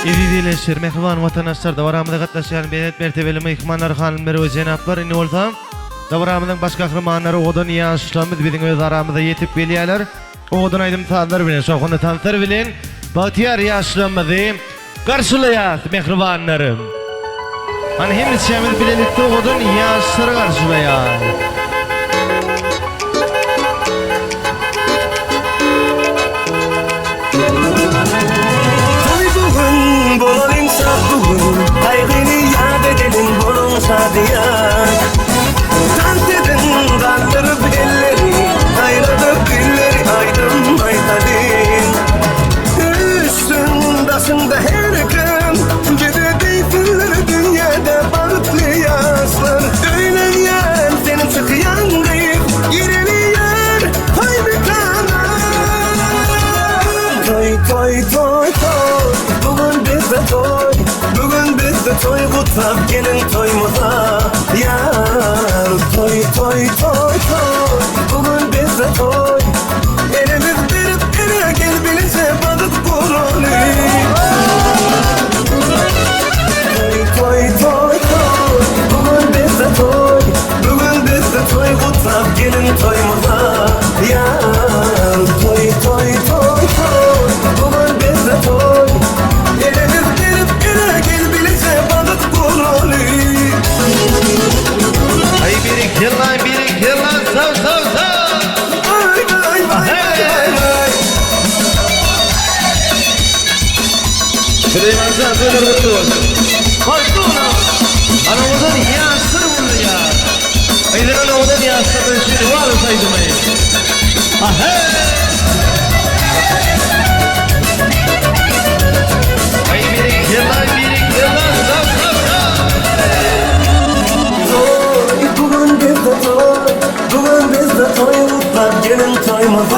İzleyiciler, mehriban vatandaşlar, davaramıda katlaşan benet mertebeli mehmanlar, hanımlar ve cenaplar, inni olsam davaramızın baş kahramanları odan iyi anışlamız bizim öz aramıza yetip geliyorlar. Odan aydım tanılar bilen, şokunu tanıtır bilen Bahtiyar yaşlanmazı karşılayaz mehribanlarım. Hani hem şamil bilelikte odan iyi anışları karşılayaz. Bolon insaf bugün Kaygını yad edelim bolon sadiyan Tant edin kaldırıp elleri Ayladıp dilleri aydın aytadın Üstündasında her gün Gede deyfiller dünyada bağıtlı yaslar Öyle yer senin çıkıyan değil Yereli yer Hay bir kanar Toy toy toy toy Bugün bizde toy kutlap gelin toymuza Yar toy toy toy toy Bugün bizde toy Elimiz verip ele gel bilise badık kurulu Toy toy toy toy Bugün bizde toy Bugün bizde toy kutlap gelin toymuza Yar toy toy toy toy Bugün bizde toy Ay birik yıllan sav sav sav. Süleyman Can böyle mutlu olsun. Korktuğuna anamızın hiyası vurdu ya. Aydan ona odan hiyasının şimdi var saydım ayı. Ay birik yıllan sav sav sav. Bugün bizde toy mutlar gelin toymuza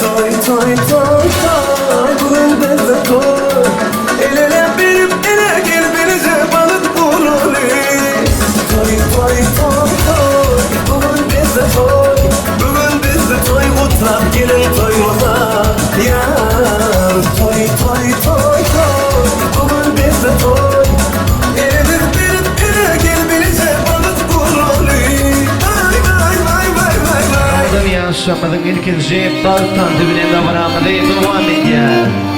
Toy toy toy toy Bugün bizde toy El ele verip ele gel benize balık kurulu Toy toy toy toy Bugün bizde toy Bugün bizde toy mutlar gelin toymuza Yar toy toy toy toy Bugün bizde toy Yaşamadın ilkinci baltan dibine damaramadı devam ediyor.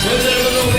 Gözlerime doğru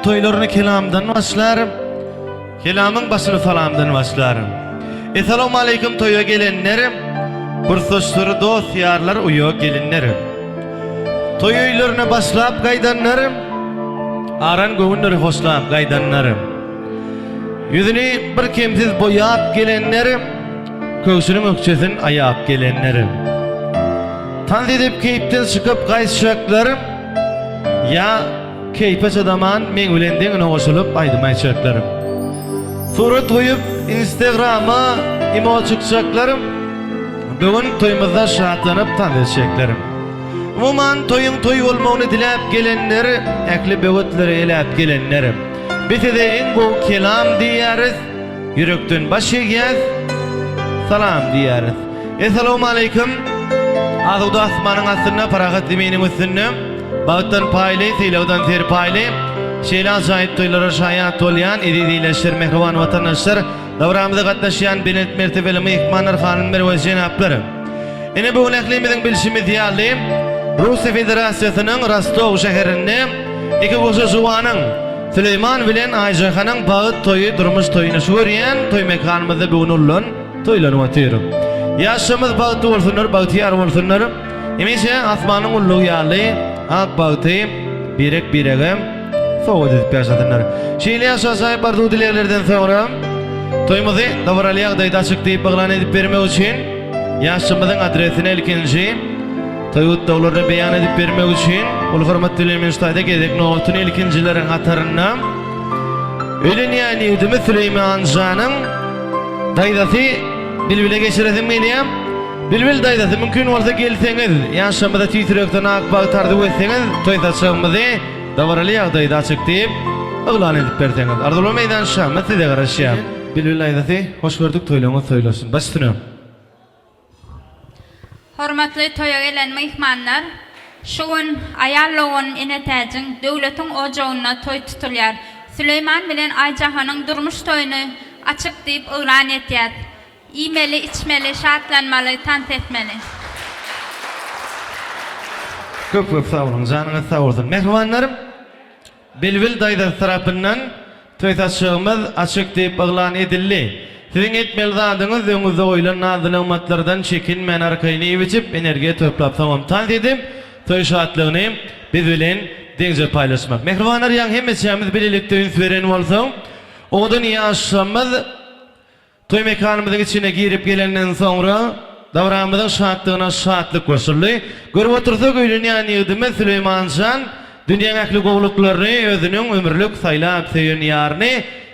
toylaryny kelamdan başlarım. Kelamyň başyny salamdan başlarım. Assalamu alaykum toýa gelenlerim. Kursdaşlar, dost, ýarlar, uýa gelenlerim. Toy öýlerine başlap gaýdanlarym. Aran göwünleri hoşlap gaýdanlarym. Yüzüni bir kemsiz boyap gelenlerim. Köksünün ökçesin ayap gelenlerim. Tan edip keyipten çıkıp gaýşaklarym. Ya keype çadaman men ölendiňine goşulyp aýdymaýçaklarym. Surat koyup Instagram'a imo çıkacaklarım. Bugün toyumuzda şahatlanyp tanışacaklarım. Umuman toyun toy olmagyny dilep gelenleri, äkli bewetleri elep gelenlerim. Bitede en bu kelam diýäris, yürekden baş egýär, salam diýäris. Assalamu alaykum. Aduda asmanyň astyna paragat dimeniň üstünde, bagtdan paýly, teýlewden ter paýly. Şeýle ajaýyp toýlara şaýat bolýan edidileşir mehriban watandaşlar, dowramyzda gatnaşýan bilet mertebeli mehmanlar, hanymlar we jenaplar. Ene bu näklimiziň bilşimiz ýaly Russiýa Federasiýasynyň Rostov şäherinde iki goşa jowanyň Süleyman bilen Aýjahanyň bagyt toýy durmuş toýuny şurýan toý mekanymyzda bugün ulan toýlanyp otyr. Ýaşamyz bagyt bolsunlar, bagtyar bolsunlar. Emeşe asmanyň ullugy ýaly ak bagty birek-birege soğuk edip yaşatınlar. Şeýle ýaşaşaýyp bardy dilerlerden sonra toýmuzy dowralyýa daýda açyk diýip baglan edip bermek üçin ýaşamyzyň adresini ilkinji toý dowlaryny beýan edip bermek üçin ul hormatly Türkmenistanda gezek nowatyn ilkinjileriň hatarynda ölen ýani Üdümü Süleyman Janyň daýdasy bilbile geçiresim gelýär. Bilbil daýdasy mümkin bolsa gelseňiz ýaşamyzda tüýtürekden ak bagtardy etseňiz toýdaşygymyzy dowralyýa daýda açyk diýip oglan edip berseňiz. Arzuly meýdan şamy size garaşýar. Bilbil daýdasy hoş gördük toýlaňyz toýlasyn. Başsyna. Hormatly toýa gelen mehmanlar, şu gün aýallygyn enetäjiň döwletiň ojagyna toý tutulýar. Süleyman bilen Aýjahanyň durmuş toýuny açyk diýip oglan etýär. Ýemeli, içmeli, şatlanmaly, tant etmeli. Köp sağ olun, janyňyz sağ bolsun. Mehmanlarym, Bilbil daýda tarapyndan toýtaşygymyz açyk diýip oglan edildi. Siziň etmeli zadyňyz öňüňizde goýulan nazyl ummatlardan çekinmän arkaýny biçip energiýa töplap tamam tant edip toý şatlygyny biz bilen deňje paýlaşmak. Mehribanlar ýa hemmeçimiz bilelikde üns beren bolsaň, odan ýaşamyz toy mekanymyzyň içine girip gelenden sonra dowramyzyň şatlygyna şatlyk goşuldy. Görüp otursak öýlen ýa Süleyman Jan dünýäň ähli gowluklaryny özüniň ömürlük saýlap söýen ýaryny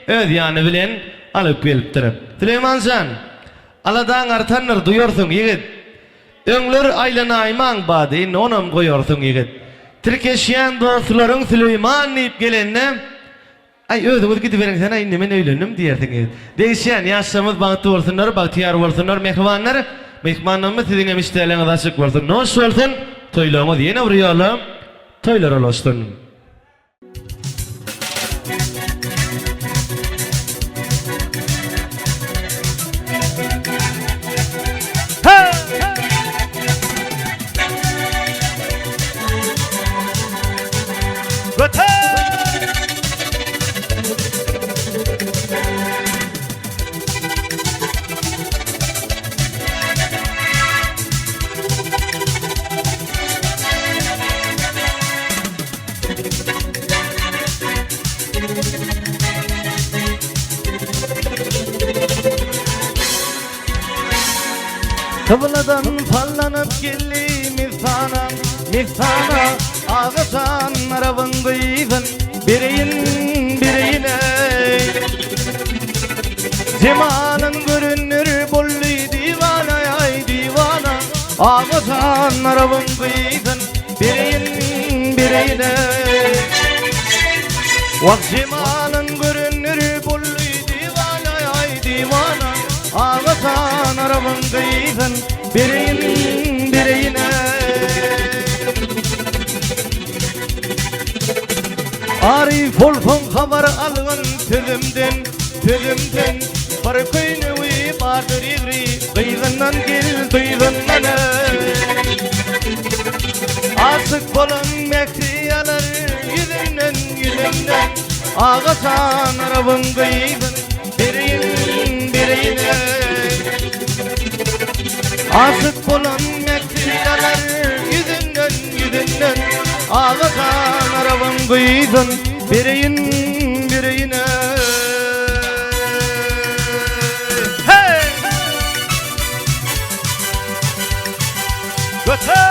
öz ýany bilen alyp gelipdir. Süleyman Jan, aladan artanlar duýarsyň ýigit. Öňler aýlanaýmaň bady, onam goýarsyň ýigit. Tirkeşýän dostlaryň Süleyman diýip gelende ay özüňiz gidip bereňsen ay men öýlendim diýersiňiz. Deýişýän ýaşamyz bagty bolsunlar, bagtyar bolsunlar, mehmanlar, mehmanlarymyz siziň emişleriniz açyk bolsun. Noş bolsun, toýlaryňyz ýene bir ýaly toýlar olaşdyn. Kıvıladan pallanıp geldi miftana ağaçan arabın kıyıdın bireyine Cemalın görünür bollu divana ay divana ağaçan arabın kıyıdın bireyine Vak Cemalın görünür bollu divana ay divana ağaçan arabın kıyıdın bireyine Arif olsun haber alın tüzümden bir köynü bardır ivri kıyığından gel duyğundan Asık bolun mektiyalar yüzünden Ağasan arabın kıydın birine Aşık olan mektidalar yüzünden Ağasan arabın kıydın birine Hey! Götür!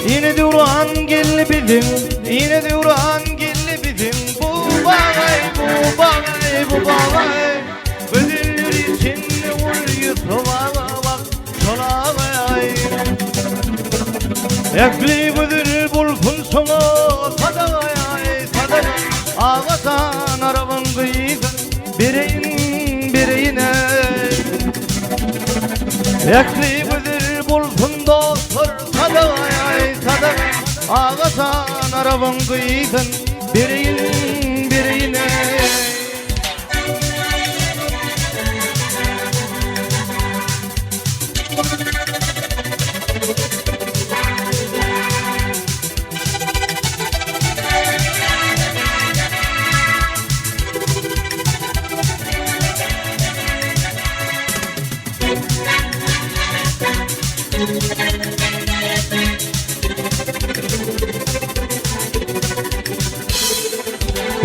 Yine duran gelli bizim, yine duran gelli bizim Bu bağay Ödüller içinde vuruyor solağay Ekli ödül bulfun sonu sadağay Ağasan araban kıydın birine Ekli ödül bulfun dostur sadağay Ağasan araban kıydın birine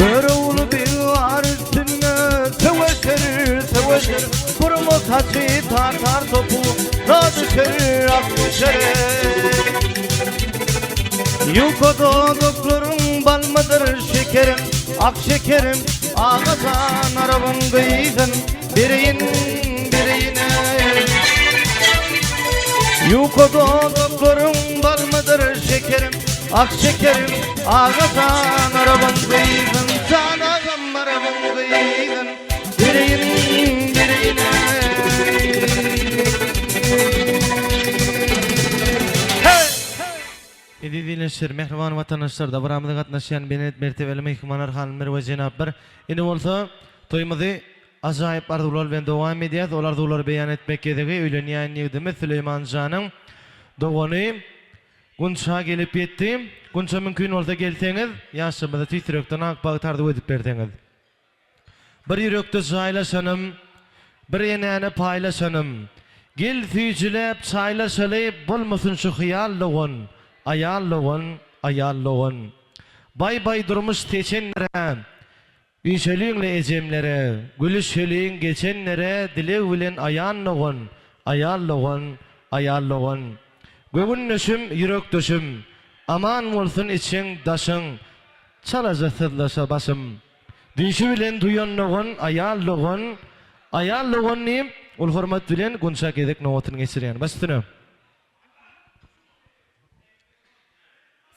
Börüğlü bir var üstüne seveşir Kurumu saçı tartar topu Na düşer ak düşer Yukoda doktorun bal mıdır şekerim Ak şekerim Ağasan araban kıydın birine Yukoda doktorun bal mıdır şekerim Ak şekerim Ağasan araban kıydın Sanağım araban kıydın birine Hey! Edidileşir, mehriban vatandaşlar da buramda katnaşan benet mertebeli mehmanlar hanımlar ve cenaplar Indi bolsa toyumuzu acayip arzular bilen devam ediyaz Olar dolar beyan etmekkedegi öýlenýän ýigdimi Süleyman Jan'ın doğany Gunça gelip yetti. Gunça mümkün olsa gelseňiz, ýaşamyzda tüýtürekden akbagy tardyp edip berseňiz. Bir ýürekde jaýlaşanym, bir ýene paýlaşanym. Gel süýjülep çaýlaşaly bolmasyn şu hyýallygyn, aýallygyn. Bay durmuş teçenlere, üýçeliňle ejemlere, gülüşeliň geçenlere dileg bilen aýallygyn. Gögünnüşüm, yürek döşüm, aman bolsun içiň daşyň, çalaja sızlaşa başym. Dünşi bilen duýanlygyn, aýallygyn, ol hormat bilen Gunça gezek nowatyny geçirýän. Başdyna.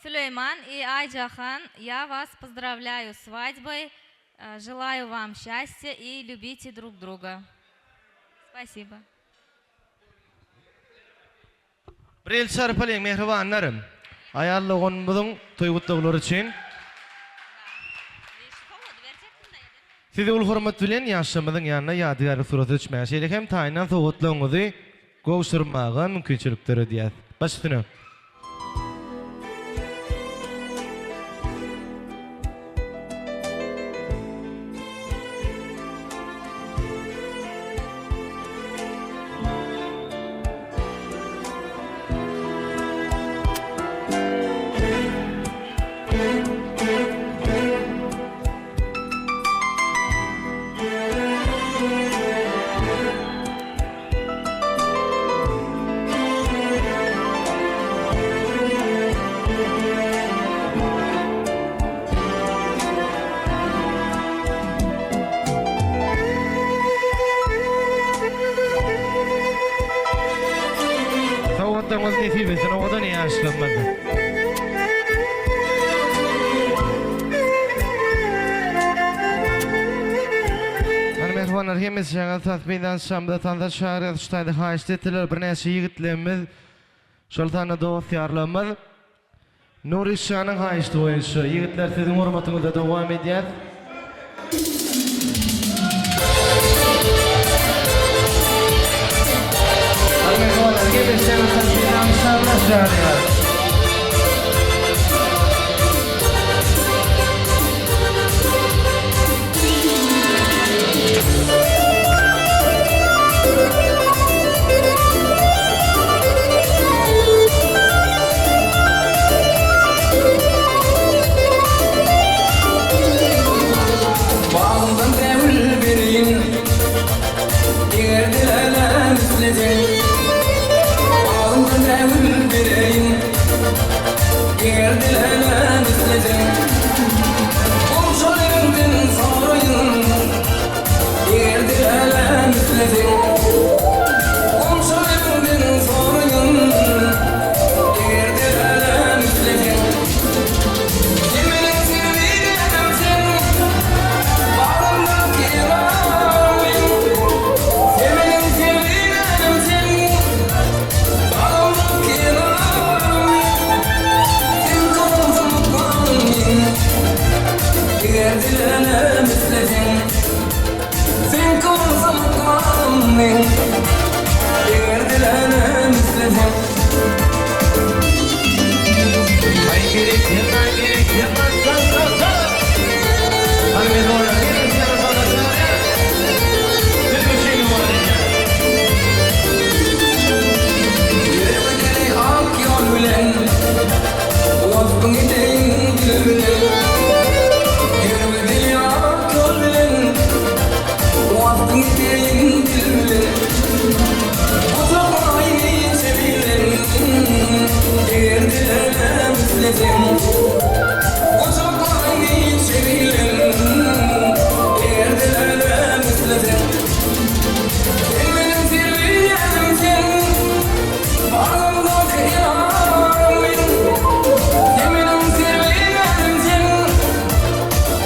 Сулейман и Айджахан, я вас поздравляю с свадьбой, желаю вам счастья и любите друг друга. Спасибо. Bir el sarpaleň mehribanlarym. Aýallygynmyzyň toýgutdaglary üçin sizi ul hormat bilen ýaşamyzyň ýanyna ýadygar suraty düşmäş ele hem taýynan sowatlaryňyzy gowşurmagy mümkinçilikleri diýär. Başdyna. Sowatlaryňyz nesip etsin, oňadan ýaşlanmady. ihmanlar hemes şaňa tasbihdan şamda tanda şahry ştaýdy haýyş etdiler bir näçe ýigitlerimiz şol tanda dowasýarlarymyz Nuri Şanyň haýyşdy boýunça ýigitler siziň hormatyňyzda dowam edýär. Almehmanlar hemes şaňa tasbihdan şamda şahry Bağımdan devül biriyim Diğerdir elem üfledin Bağımdan devül biriyim Diğerdir elem üfledin Komşularımdın sarayın Diğerdir elem üfledin Komşularımdın sarayın Diğerdir elem üfledin Kiminin sevdiğini sen Bağımdan kirayım Sevinin sevdiğini sen Bağımdan kirayım Sen kalsın kalmayın Diğerdir elem üfledin Sen kalsın kalmayın Diğerdir elem üfledin Almehmanlar hemes şaňa tasbihdan Yürüdeli ak yol bilen Vazgın gideyim gül bilen Yürüdeli ak yol bilen Vazgın gideyim gül bilen Uzak aynı sevilen Diğerdir elem üfledin Uzak aynı sevilen Diğerdir elem üfledin Sen benim sevgilimsin Bağımda kıyamın Sen benim sevgilimsin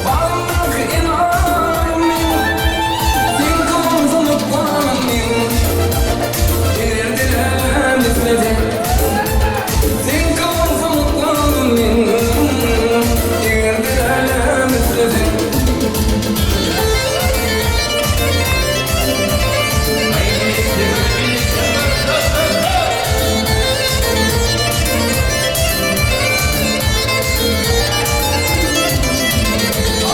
Bağımda kıyamın Sen kalsın kalmayın Diğerdir elem üfledin Sen kalsın kalmayın Diğerdir elem üfledin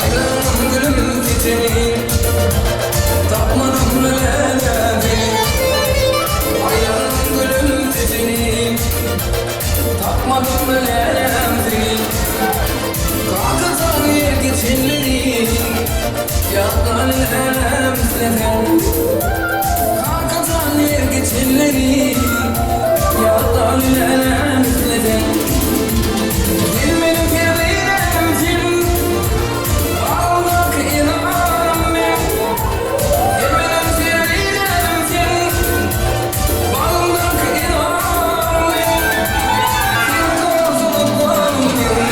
Aylanım gülüm çiçeği Tapmadım lelemi Aylanım gülüm çiçeği Tapmadım lelemi Kalkısan yer geçenleri Yaklan lelem senin Kalkısan yer geçenleri Yaklan lelem senin Sen benim sevdiğimsin Bağımda kıyamam ben Sen benim sevdiğimsin Bağımda kıyamam ben Sen kalsın kalmayın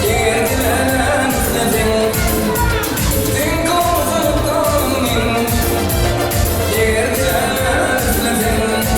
Diğerdir elem üfledin Sen kalsın kalmayın Diğerdir elem üfledin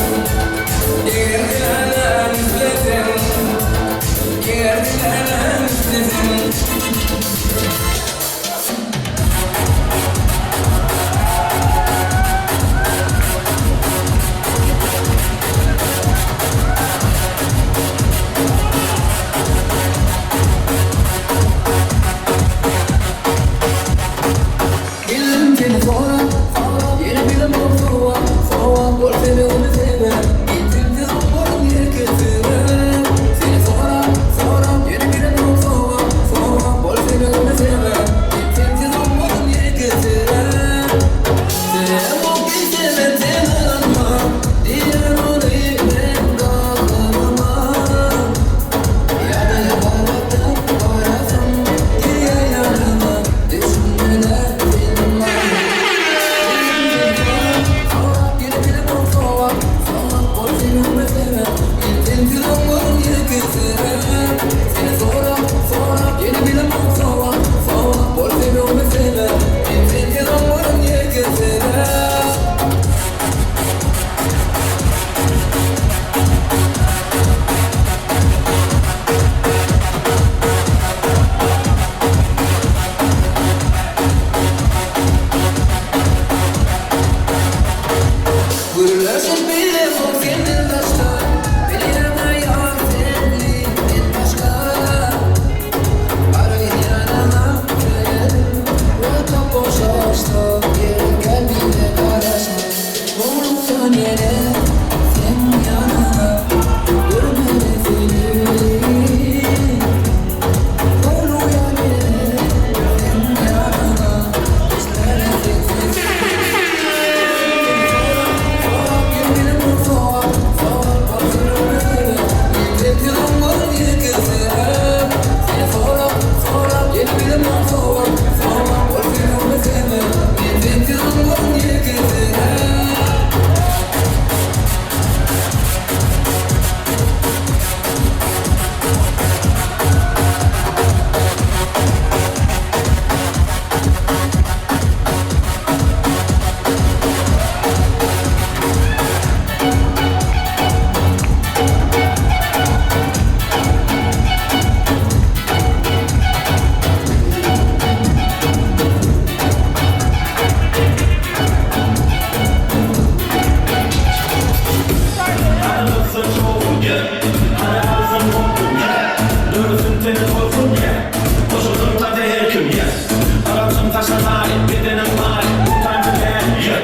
body, bending and body, time to panic, yeah.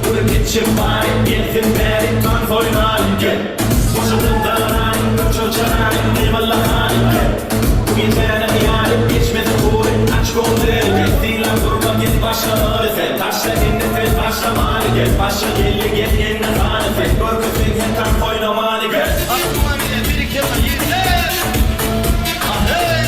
Wanna get your body, get thematic, time for your body, yeah. Boşadığında rani, çocuğani, eyvallahani, yeah. Bugün nereden yani, geçmedi kuri, aç kolları, geçtiğinle durma, git başlamalı, sen taşla nefes başlamalı, gel başla gelli, get yenine tane, sen korkusun, sen tam oynamalı, gel. Aklıma bile bir iki yıla yeter. Ahey.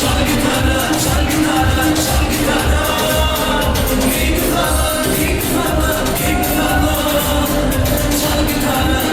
Çal gitarı,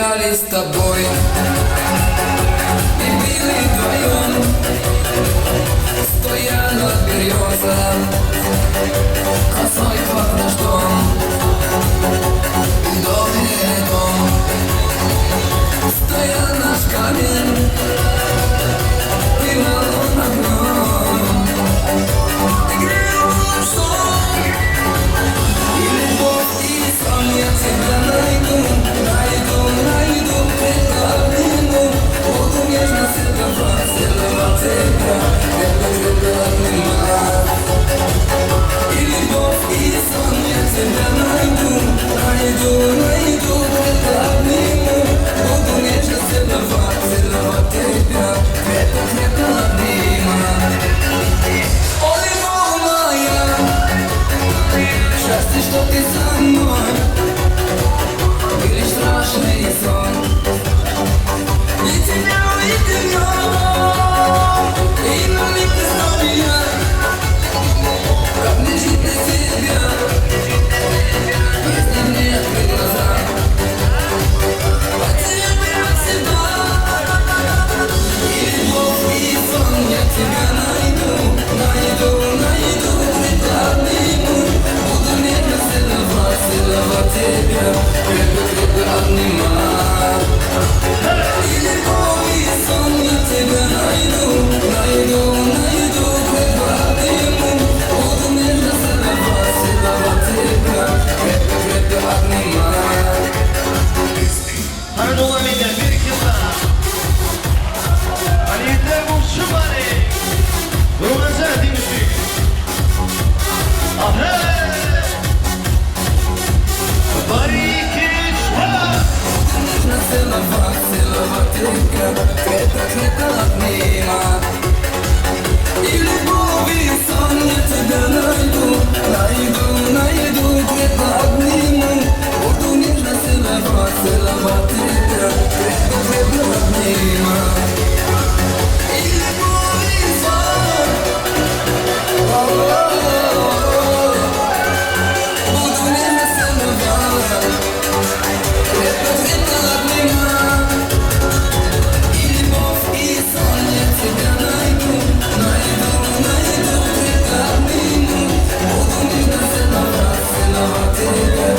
гуляли с тобой и пили вдвоем, стоя над березом, косой под дождем. И добрый дом, стоя наш камень, пылал он огнем, и грел наш сон, и любовь, и сон. Я тебя найду, найду, найду, предлагну, буду нежно целовать, целовать тебя, крепко обнимать. И любовь, и сон. Я тебя найду, найду, найду, предлагну, буду нежно целовать, целовать тебя, крепко обнимать. О, любовь моя, счастье, что ты со мной, или страшный сон. И тебя увидел, и на миг ты стал меня, как мне жить без тебя, если мне открыть глаза. Потеряй себя, и любовь, и сон. Я тебя найду, найду, найду, предлагну, буду нежно целовать, целовать тебя, крепко обнимать. И любовь, и сон. Я тебя найду, найду, найду, предлагну, буду нежно целовать, целовать тебя, крепко обнимать. Anadolu Ali'de bir kızla Ali'de bu şımari Durmanca dinmişti Ahre Bari iki şvar Нужно целовать, целовать тебя, крепко обнимать. И любовь, и сон. Я тебя найду, найду, найду, крепко обниму, буду нежно целовать, целовать тебя, крепко обнимать. И любовь, и сон. Буду нежно целовать, крепко обнимать. И любовь, и сон. Я тебя найду, найду, найду, крепко обниму, буду нежно целовать, целовать тебя.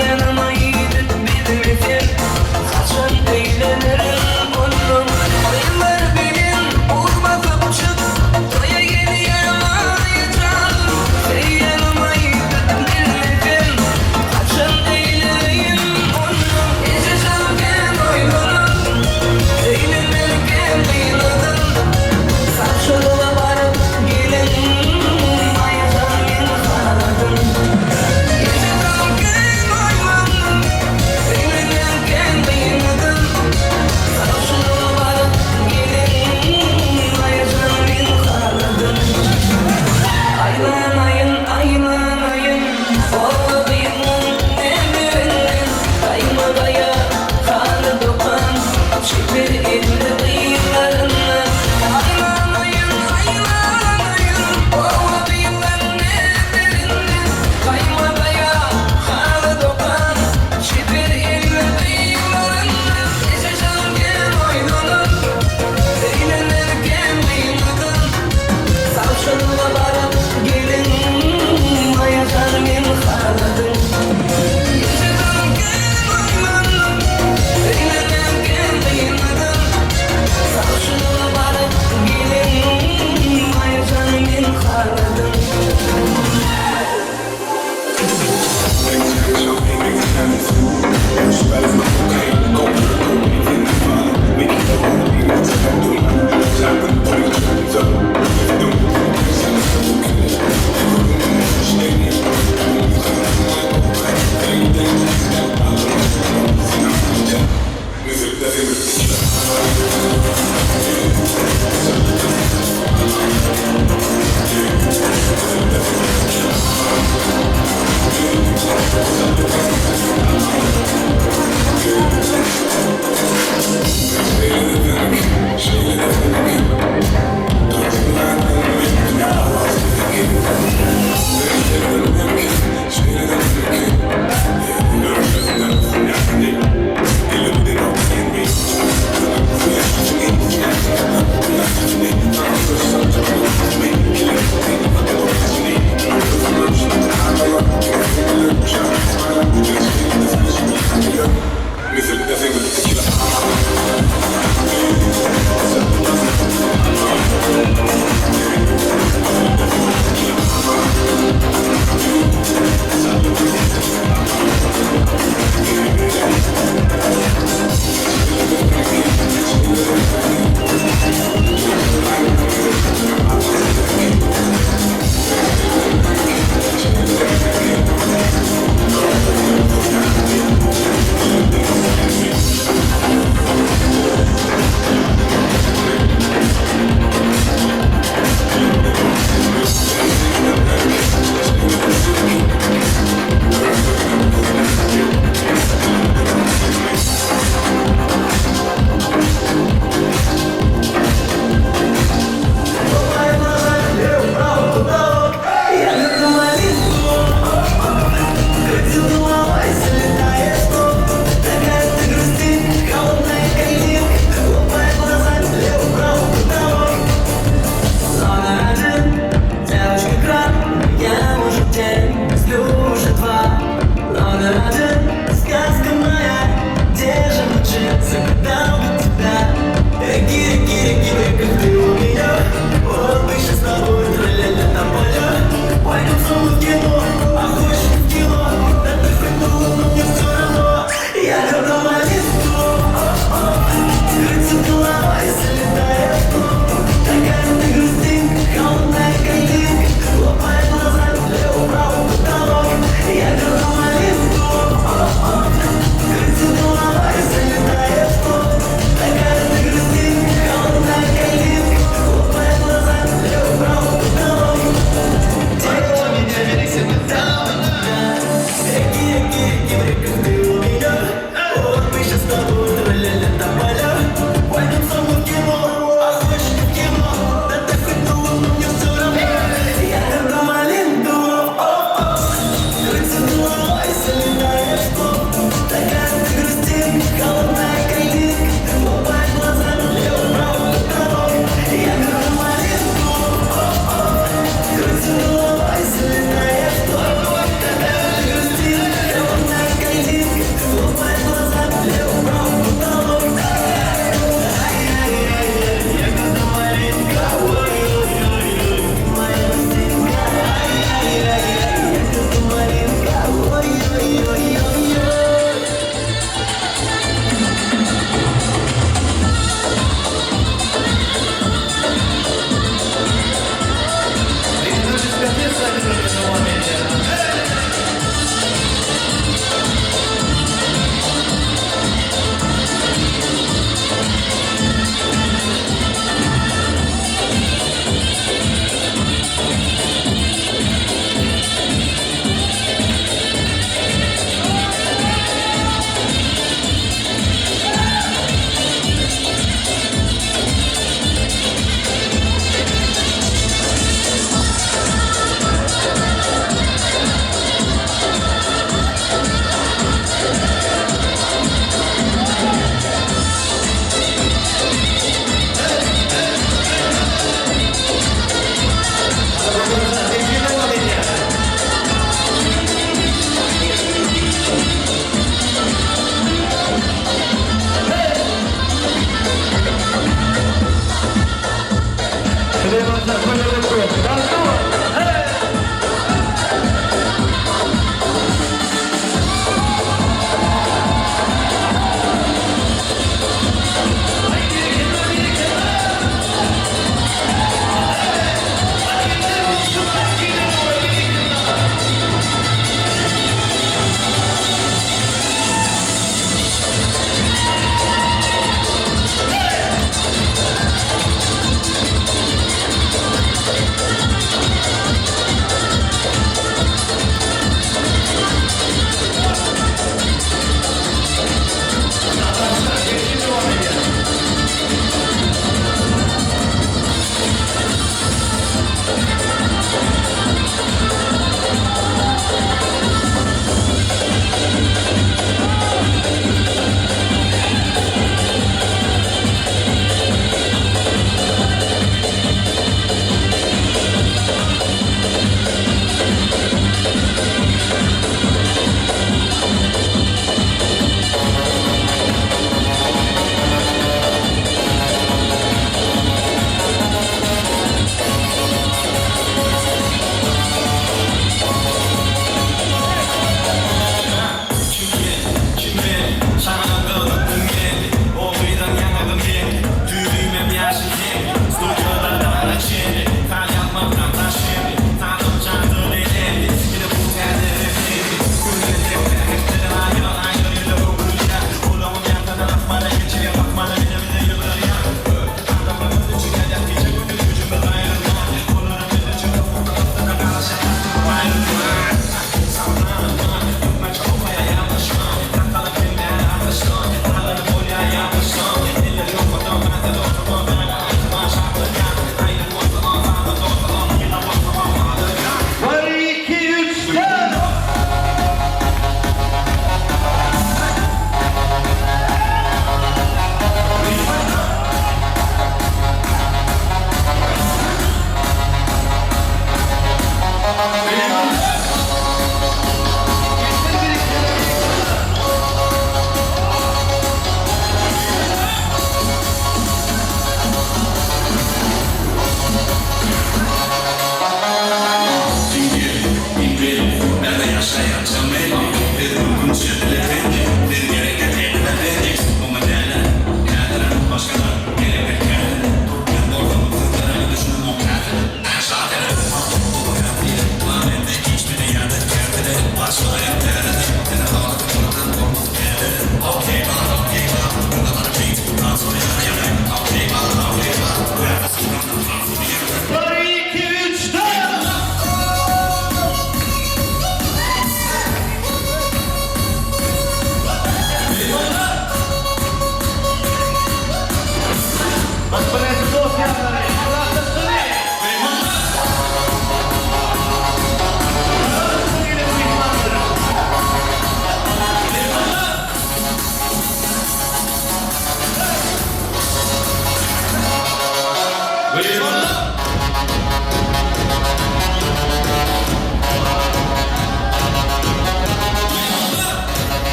Yanıma gidip bir şibir illi kıyılarını Aylanayın, aylanayın Ova bilmem nelerinde Kaymada ya halı dokan Şibir illi kıyılarını Geçeceğim oynanın Eğlenirken kıymadın Savşınla barıp gelin Ayakar min haladın Geçeceğim oynanın Eğlenirken kıymadın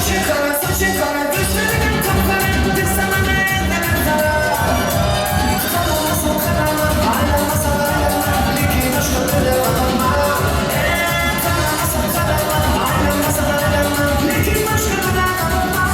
Saçın kara, saçın kara, gözlerinin kapkara, bir sana ne eder sana? Karamasın karama, ağlamasın ağlama, iki başka böyle bakma. Karamasın karama, ağlamasın ağlama, iki başka böyle bakma.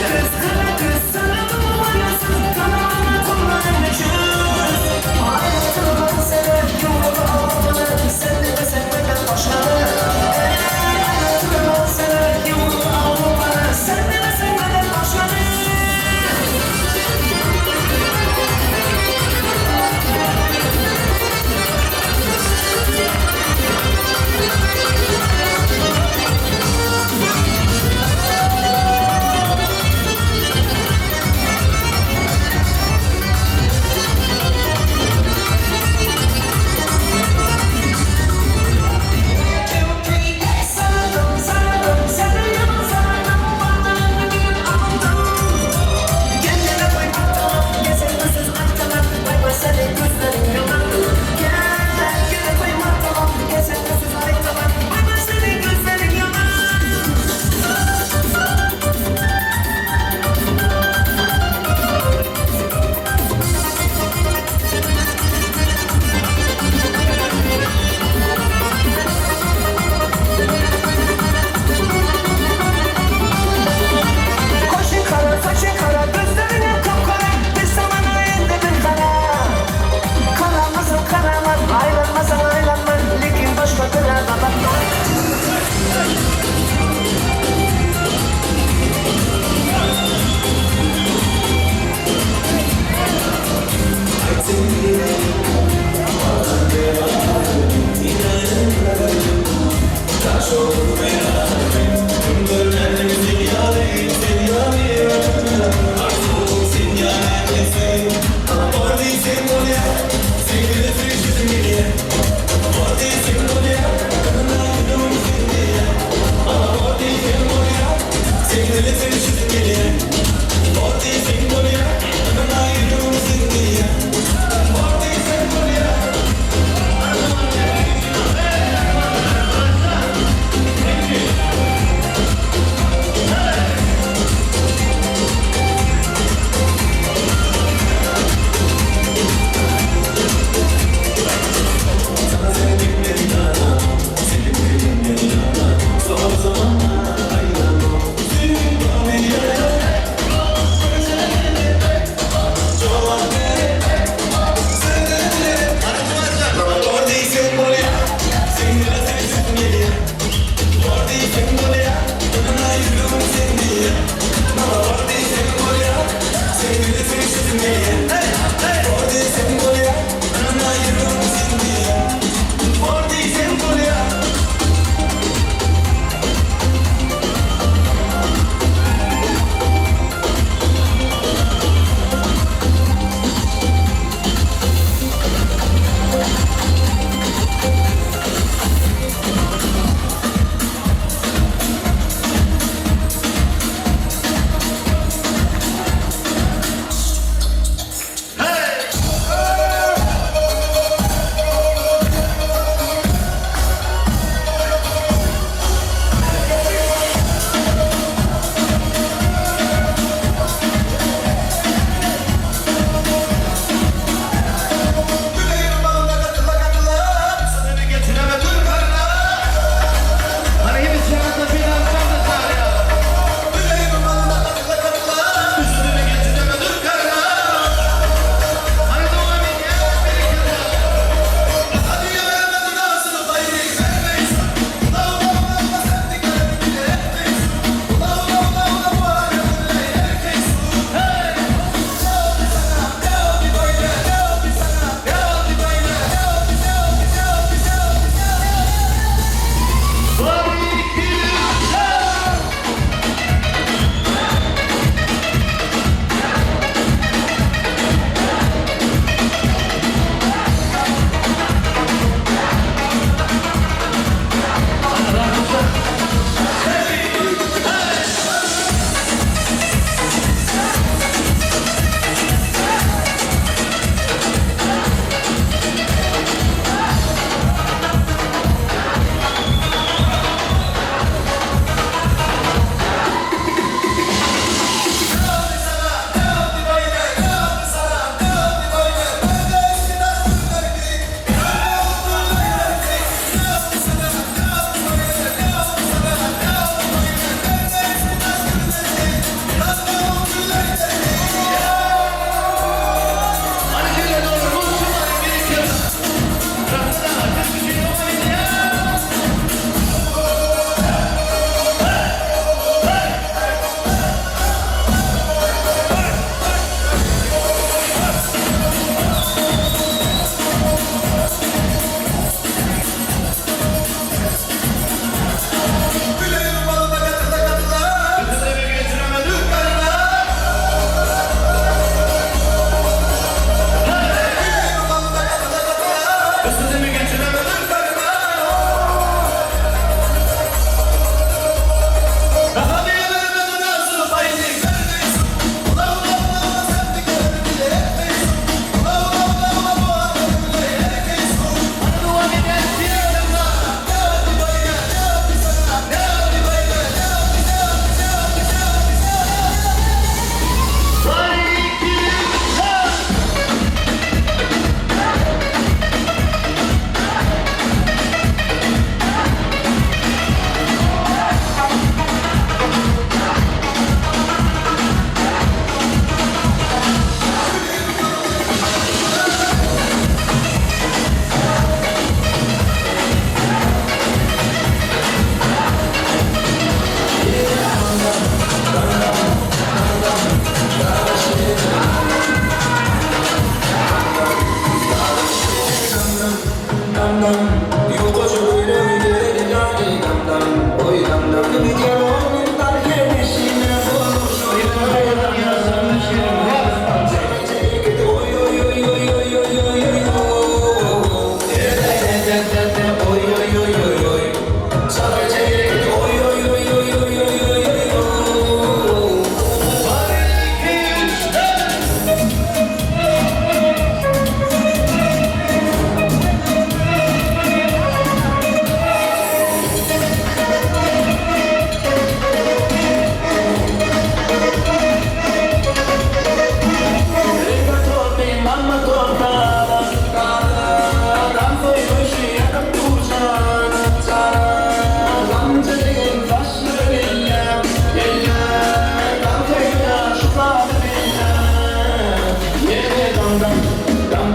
Kız kara kız sana dolanasın, kanalına dolanı çöz. Hayatımı sever, yolunu almalı, sen de sevmeden başarı. Hayatımı sever, yolunu almalı, sen de sevmeden başarı. Sarıldım, sarıldım, sarıldım, sarıldım, varlığını bir aldım. Kendine koymadım, gezilmesiz aktamak, vay vay senin gözlerin yalan. Kendine koymadım, gezilmesiz aktamak, vay vay senin gözlerin yalan. Koşun kara, saçın kara, gözlerinin kapkara, bir zamana elde bir kara. Karamasın karaman, ayrılmasın ayrılman, lakin başka türlü bakma.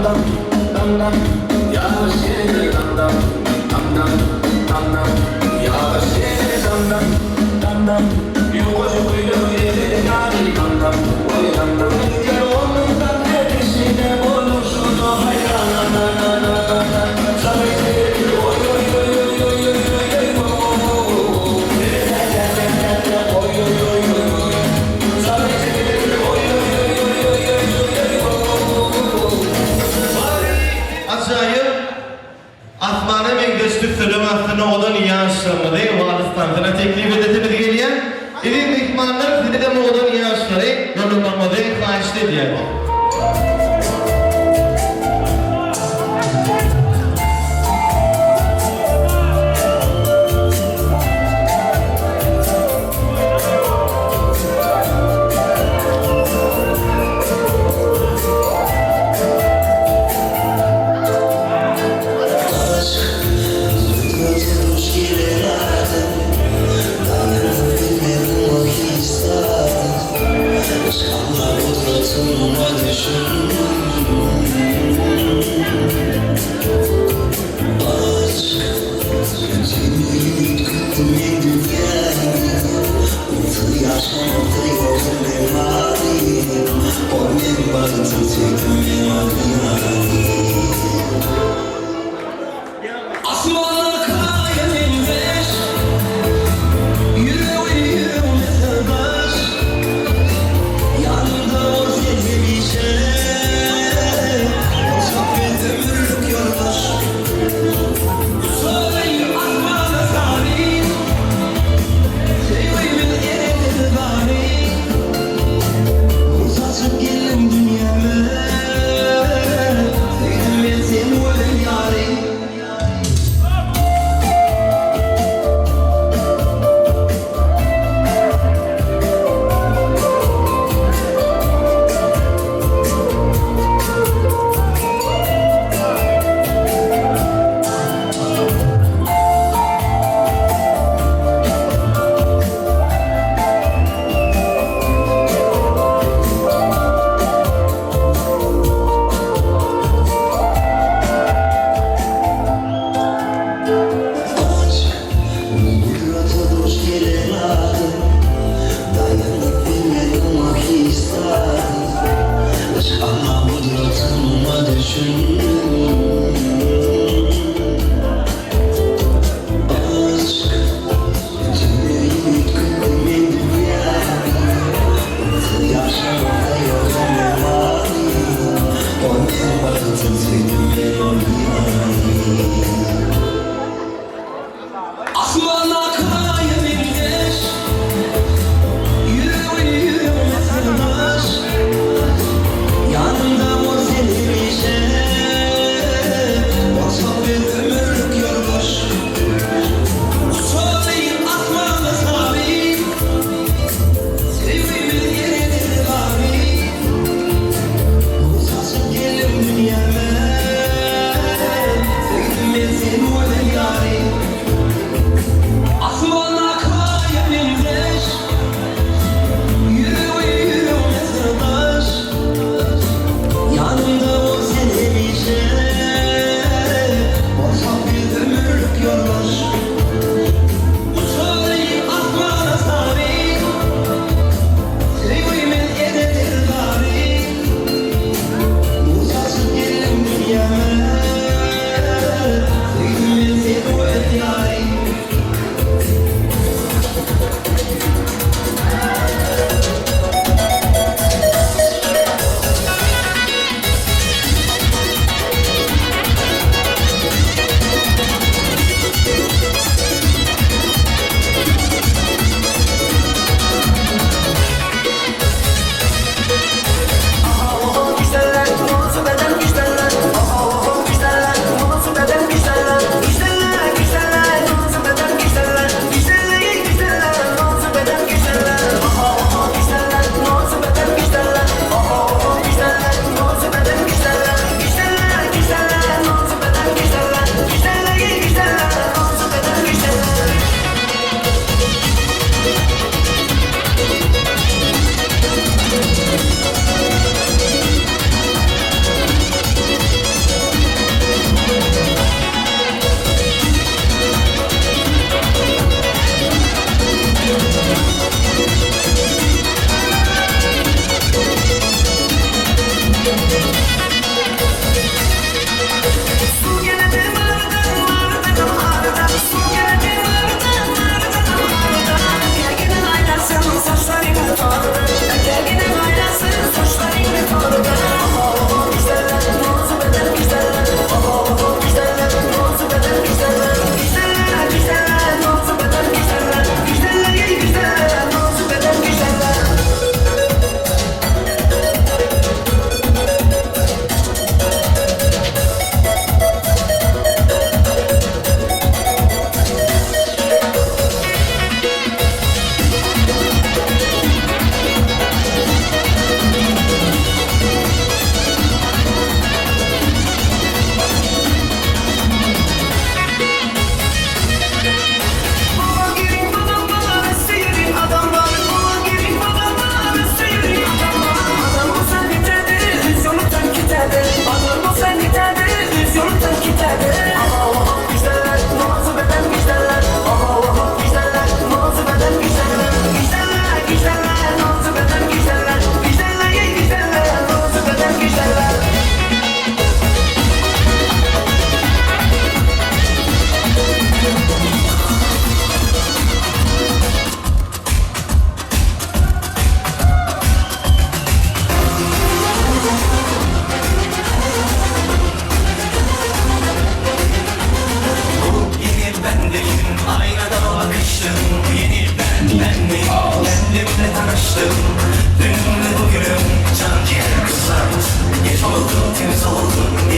dam dam dam yavaş yere dam dam dam dam dam dam yavaş yere dam dam dam dam yukarı koyuyor yere yani dam dam oy dam dam gel ondan peşine oluşunu hayran na na na na na sabır oy oy oy oy oy oy Asmana Mengdöstük Sölüm Aslı'na odan iyi aşırımı değil, Valistan'ına teklif edetimiz geliyor. İlim mihmanlar sizi de odan iyi aşırı, yolunlarına değil, kaçtı diye.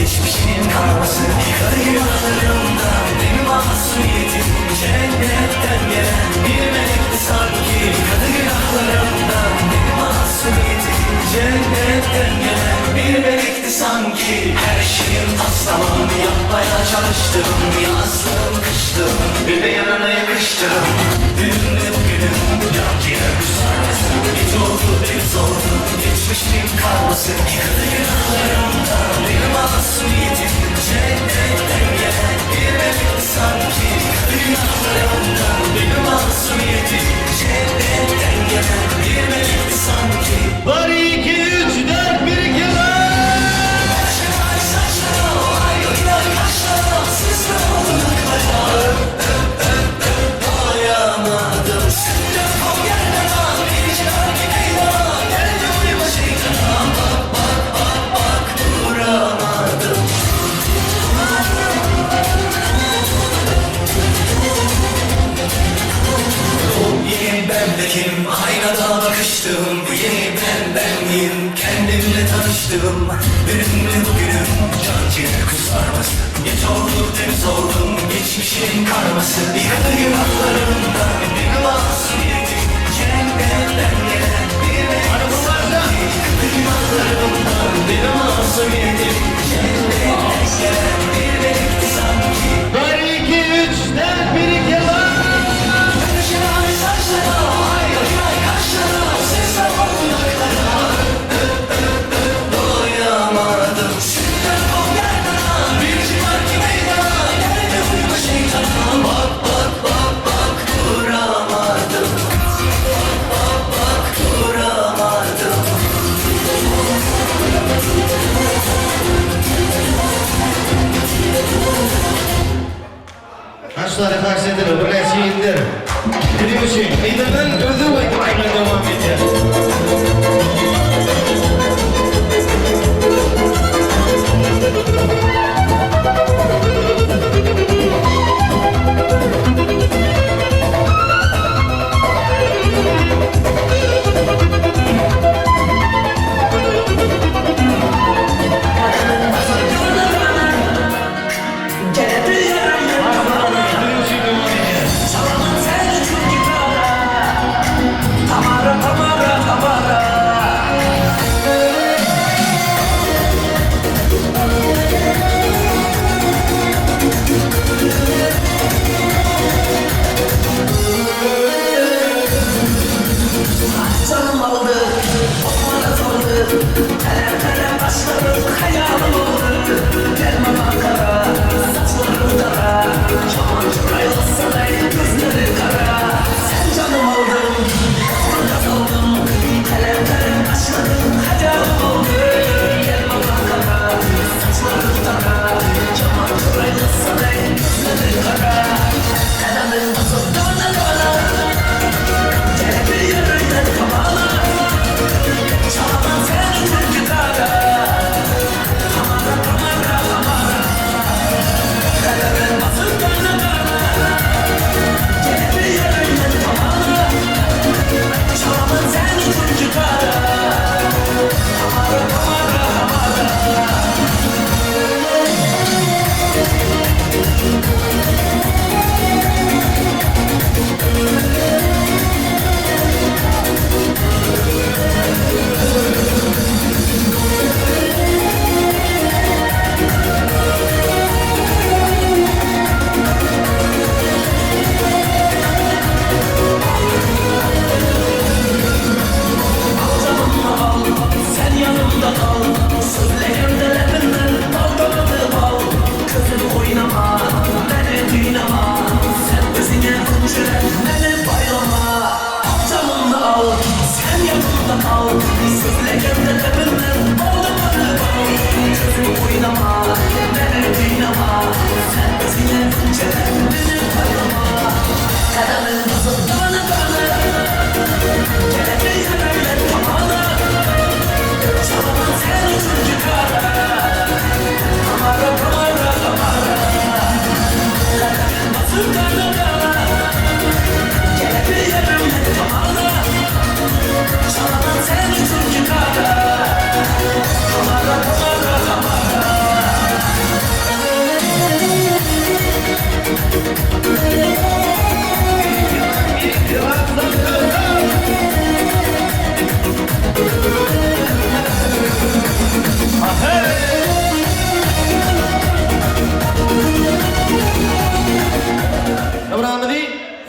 geçmişin karması yıkar günahlarımdan benim masumiyetim cennetten gelen bir melekti sanki yıkadı günahlarımdan benim masumiyetim cennetten gelen bir melekti sanki her şeyin aslamam yapmaya çalıştım yazdım kıştım bir de yanına yakıştım dünle bugünüm yan ciğer sarmasın hiç oldu deniz oldu geçmişin karması yıkadı günahlarımdan benim masumiyetim cennetten gelen bir melekti sanki yıkadı günahlarımdan benim masumiyetim cennetten gelen bir melekti sanki. Var 2 3 4 1 2 Kim aynada bakıştım bu yeni ben miyim kendimle tanıştım dünle bugünüm can ciğer kusarması geç oldu temiz oldum geçmişin karması yıkadı günahlarımdan benim masumiyetim cennetten gelen bir melekti yıkadı günahlarımdan benim masumiyetim cennetten gelen bir melekti sanki. Var 2 3 4 1 2 Aşklara karşı edilir, buraya şeyindir. Dediğim için, meydanın özü ve aynen devam ediyor.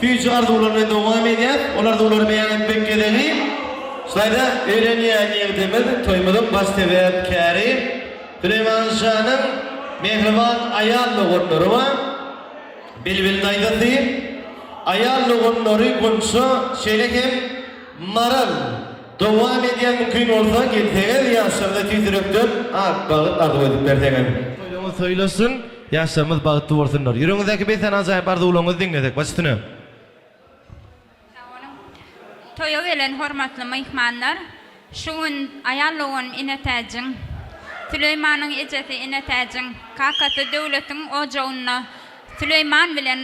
Füýçe arzuwlaryny dowam edýär. Olar da ular beýan etmek gedeli. Şaýda öýrenýän ýerdemiz toýmyzyň baş sebäpkäri Süleyman Şanyň mehriban aýal ogunlary bar. Bilbil daýdasy aýal ogunlary gonşa şeýlekem maral dowam edýän mümkin bolsa gelseňiz ýaşamda tüýdürekden bagyt arzuw edip berseňiz. Toýuňyz söýlesin, ýaşamyz bagtly bolsunlar. Ýüregiňizdäki beýsen ajaýyp arzuwlaryňyzy diňledek. Başystyny. Toya gelen hormatly mehmanlar, şu gün ayarlığın inetäjiň, Süleymanyň ejesi inetäjiň, kakatı döwletiň ojağına Süleyman bilen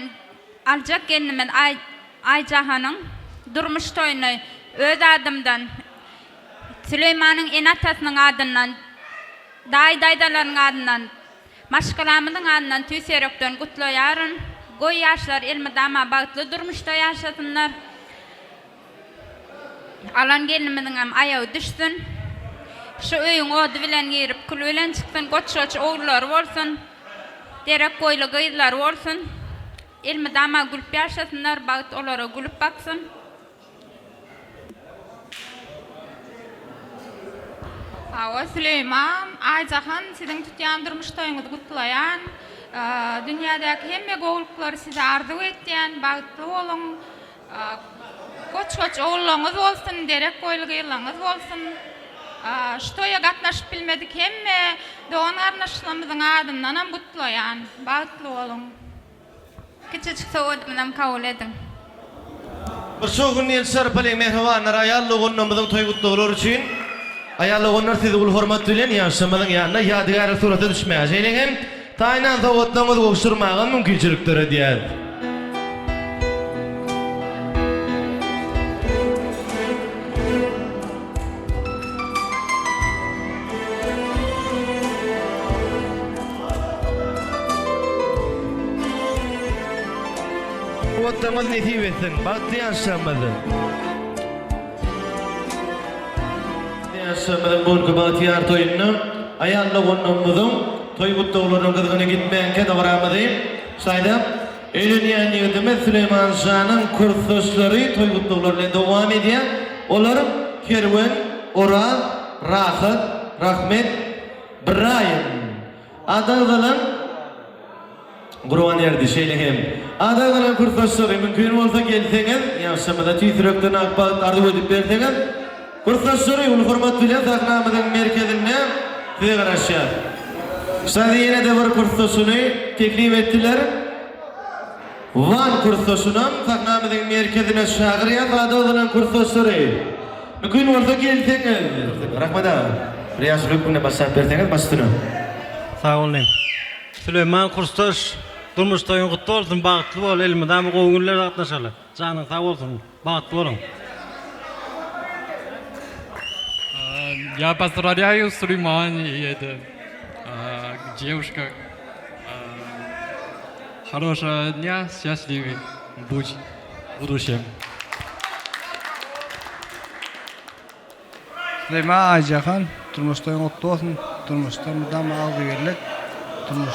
aljak gelinimin Ayjahanyň durmuş toýuny öz adymdan Süleymanyň enatasynyň adyndan, daýdaýdalaryň adyndan, maşgalamyň adyndan tüýserekden gutlaýaryn. Goý ýaşlar elmydama bagtly durmuşda ýaşasynlar. Alan gelinimiň hem ayağı düşsün. Şu öýüň ody bilen girip kul bilen çyksyn, goçgoç ogullar bolsun. Derek goýly gyzlar bolsun. Elmi dama gülüp ýaşasynlar, bagyt olara gülüp baksyn. Awa Süleyman, Ayjahan siziň tutýan durmuş toýuňyzy gutlaýan. Dünýädäki hemme gowluklary size arzuw etýän, bagtly bolun. Koç oğullarınız olsun, derek koylu gıyılarınız olsun. Ştoya gatnaşıp bilmedik hemme doğan arnaşılamızın adından hem gutlayan, bağıtlı olun. Kiçicik soğudumdan kabul edin. Bir şoğun elçiler pale mehribanlar ayarlığınımızın toy gutluğular için ayarlığınlar sizi ul hormat bilen yaşamadın yanına yadigar surata düşmeyeceğine hem taynan soğutlarımızı koşturmağa mümkünçülükleri diyer. Vatanımız nesip etsin, baktı yaşamadı. Yaşamadı bu bahtiyar toyunu, ayarlı onumuzun toy gutluğuların kızgını gitmeyenke davranmadı. Sayda, ölünyen yedimiz Süleyman Şanyň kursdaşlary toy gutluğularına devam ediyor. Olaryň Kerwen, Oral, Rahat, Rahmet, Brayim. Adagylan Gurwan erdi şeýlehem. Adagylan kursdaşlary mümkin bolsa gelseňiz, ýaşamada tüýdürekden akbat arzuw edip berseňiz, kursdaşlary ul hormat bilen sahnamyzyň merkezine size garaşýar. Şäherde ýene de bir kursdaşyny teklip etdiler. Van kursdaşynam sahnamyzyň merkezine şäherýär, adagylan kursdaşlary. Mümkin bolsa gelseňiz. Rahmat. Riýaşlyk bilen başlap berseňiz başdyny. Sağ olun. Süleyman kursdaş durmuş toyun kutlu olsun, bagtly bol, elmydam goňuller gatnaşaly. Janyň sag bolsun, bagtly bolun. Я поздравляю Сулейман и это девушка. Хорошего дня, счастливый будь в будущем. Süleyman Ayjahan, turmuşda mutlu olsun, turmuşda mudam ağzı verilek, turmuş.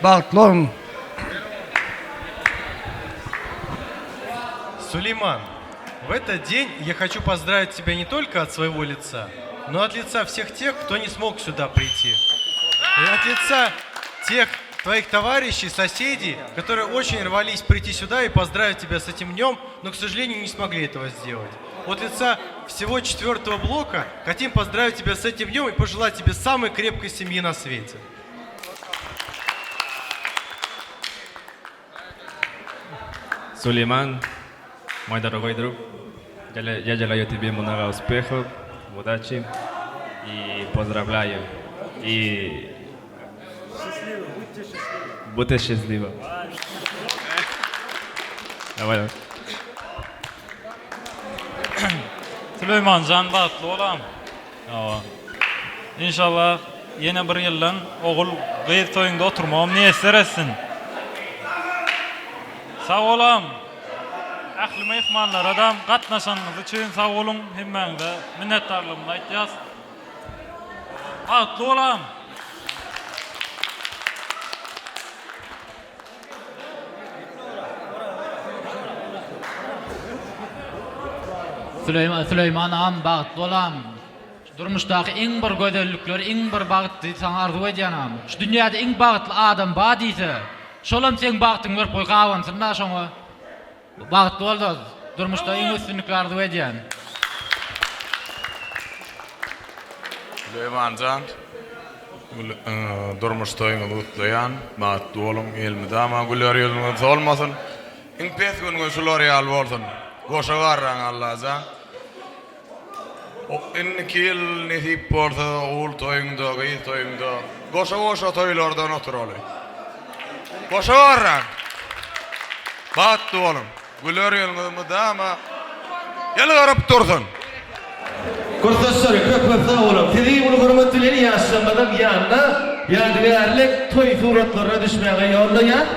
Bagtly olun. Сулейман, в этот день я хочу поздравить тебя не только от своего лица, но от лица всех тех, кто не смог сюда прийти. И от лица тех твоих товарищей, соседей, которые очень рвались прийти сюда и поздравить тебя с этим днем, но, к сожалению, не смогли этого сделать. От лица всего 4-го блока хотим поздравить тебя с этим днем и пожелать тебе самой крепкой семьи на свете. Сулейман, мой дорогой друг, я желаю тебе много успехов, удачи и поздравляю. И будьте счастливы. Давай. Süleyman can bagtly bolam. İnşallah yine bir ýyldan ogul gyz toýunda oturmam näser etsin. Sağ olam. Ahli mehmanlar adam gatnaşanyňyz üçin sağ olun. Hemmeňize minnetdarlygymyzy aýtýas. Bagtly bolam. Süleyman ağam bagtly bolam. Durmuşdaky iň bir gözellikler, iň bir bagtly saňa arzu edýänam. Şu dünýäde iň bagtly adam bar diýse, şolam seň bagtyň bir boy gawansyn da şoňa. Bagtly boldy. Durmuşda iň üstünlikler arzu edýän. Süleymancan, durmuşda iň ulutlayan, bagtly bolum, elmidama güler ýüzüňiz olmasyn. Iň pes günüňiz şular ýal bolsun. Goşa garraň Allah'a. O inniki yıl nesip bolsa oğul toyunda, gıyız toyunda. Goşa toylardan oturaly. Goşa garraň. Bagtly bolum. Güler ýüzüňiz dama ýaly garap dursun. Kurtaşlar köp sağ olun. Sizi bunu hürmetlileri yaşlanmadan yanına yadigarlik toy suratlarına düşmeye yollayan.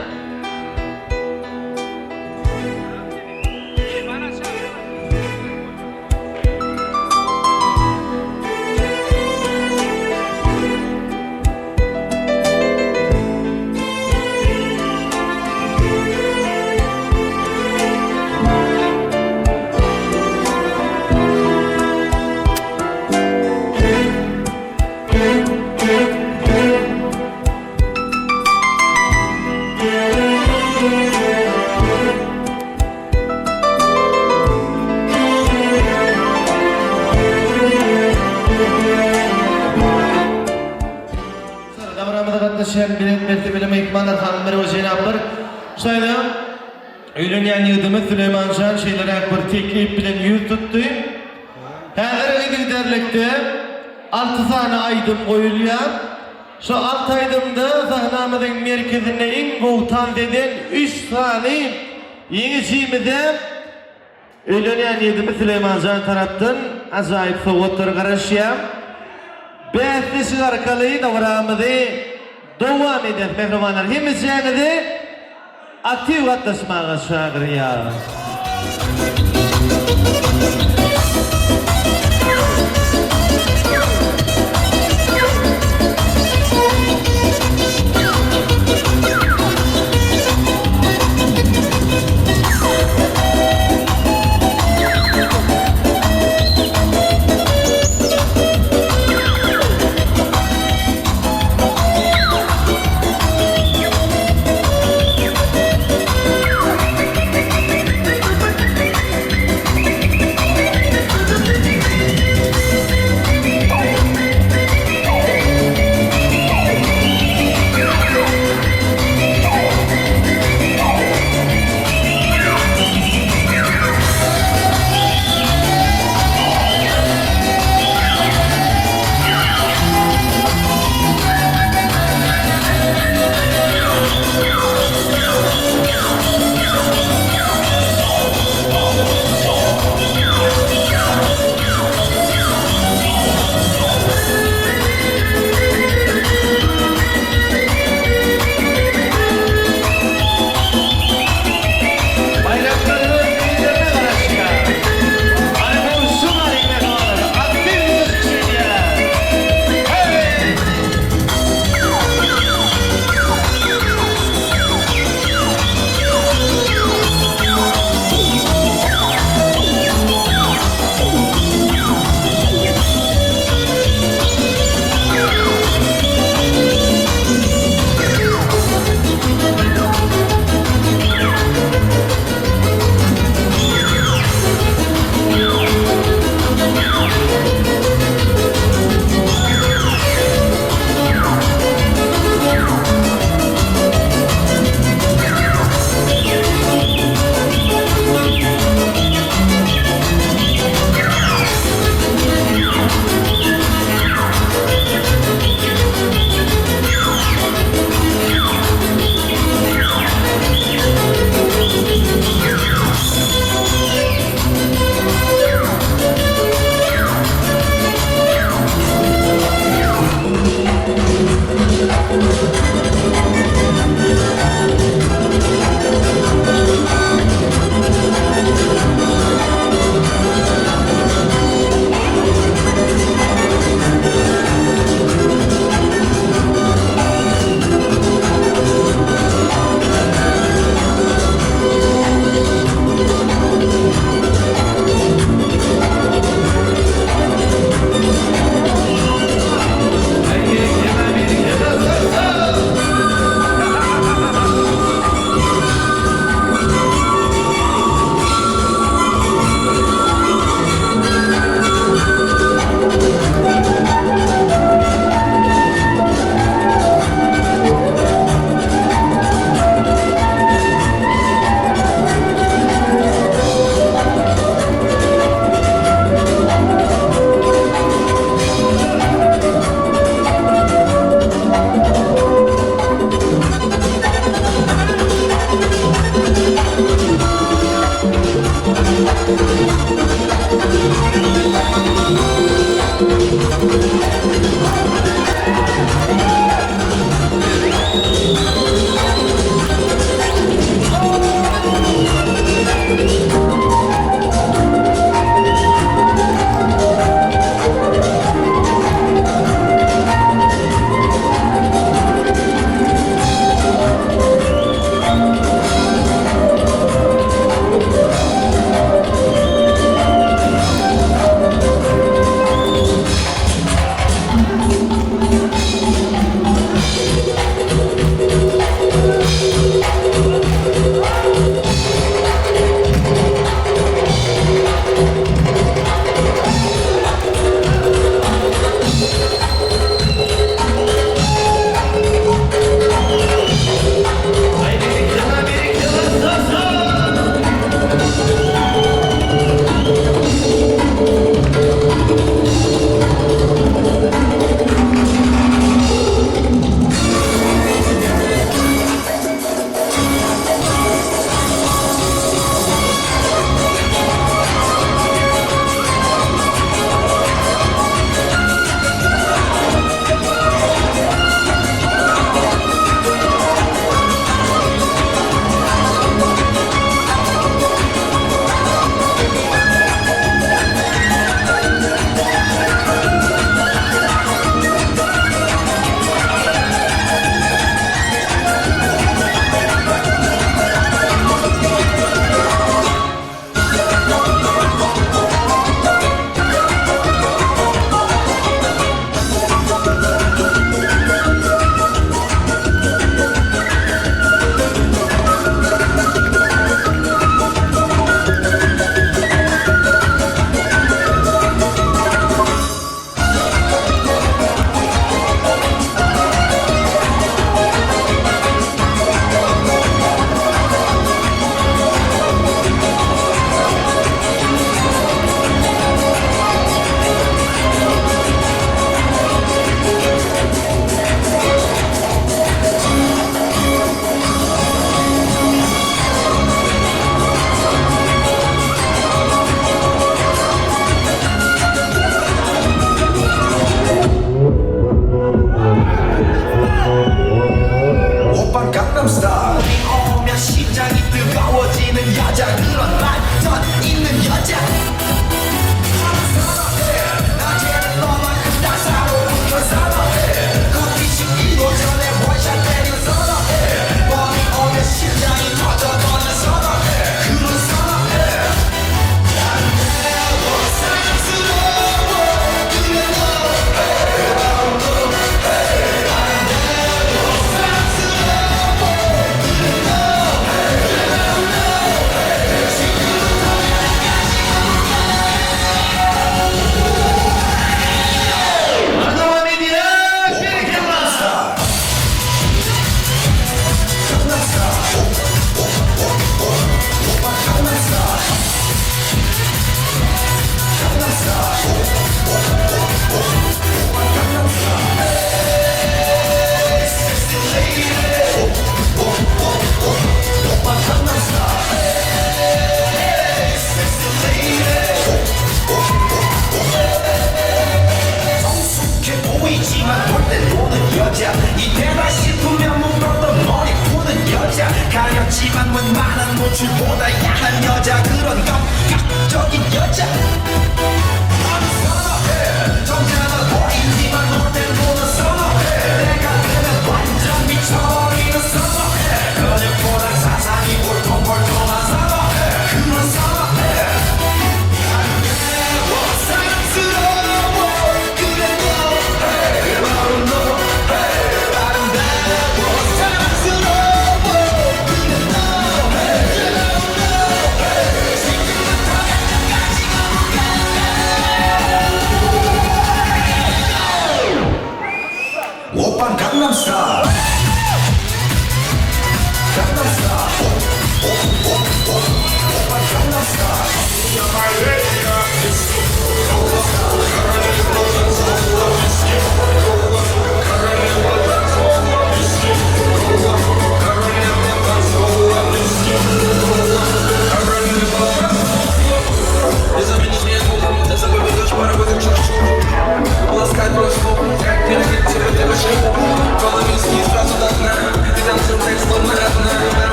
Mertebeli mehmanlar, hanımlar ve cenaplar. Şayda öýlenýän ýygdymyz Süleymanjan şeýlere bir teklip bilen ýüz tutdy. Häzirki giderlikde 6 sany aýdym goýulýar. Şu 6 aýdymda sahnamyzyň merkezinde iň gowtan deden 3 sany ýeňişimize öýlenýän ýygdymyz Süleymanjan tarapdan ajaýyp sowgatlar garaşýar. Beýleki arkaly dowramyzy dowam eden mehmanlar hemizjäňizi aktiv gatnaşmaga çagyrýar.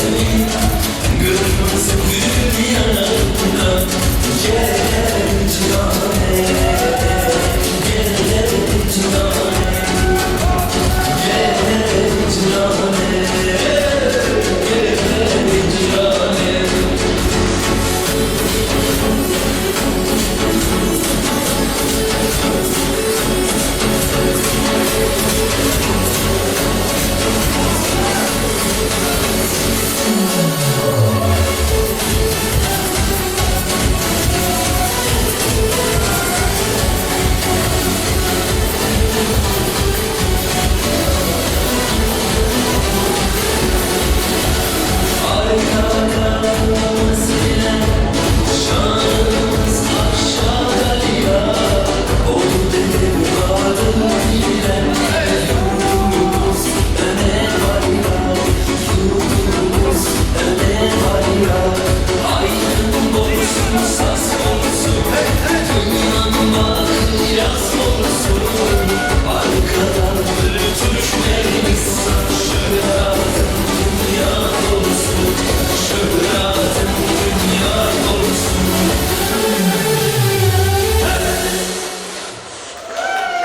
seni görmezsem dünyada. Gel canane, gel canane, gel canane, gel canane.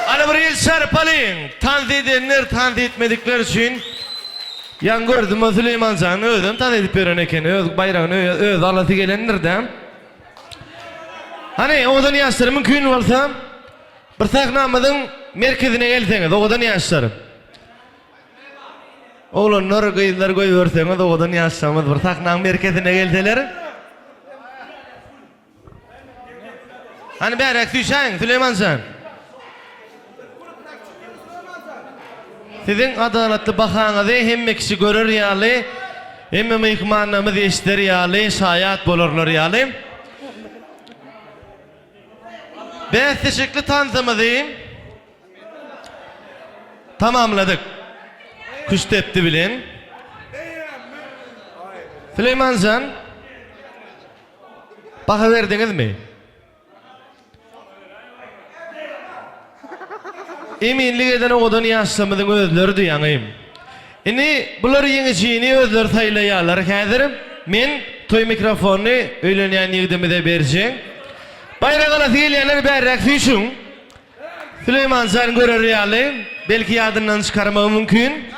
Ana bir yıl çarpalayın. Tanzı edenler tanzı etmedikler için yan gördüm o Süleyman Can'ı ödüm tanzı edip veren eken bayrağını öz Allah'ı gelenler de hani odan yaşları mümkün olsa bir saknamadın merkezine gelseniz odan yaşları oğlanlar kıyılar koy verseniz odan yaşlarımız bir saknağın merkezine gelseler hani berek düşen Süleyman Can sizin adaletli bakanızı hemme kişi görür yali, hemme mihmanımız eşitler yali, şayat bulurlar yali. Ben teşekkürlü tanıtımızı tamamladık. Kuş tepti bilin. Süleyman Can, baka verdiniz mi? Eminlik eden oğudan yaşlamıdın özleri duyanayım. Ini bular yeňeçini özler saylaýarlar. Häzir men toy mikrofonu öýlenýän ýigdime berjek. Bayrak alasy gelýänler berrak süýşüň. Süleyman Can görer ýaly, belki ýadyndan çykarmagy mümkin.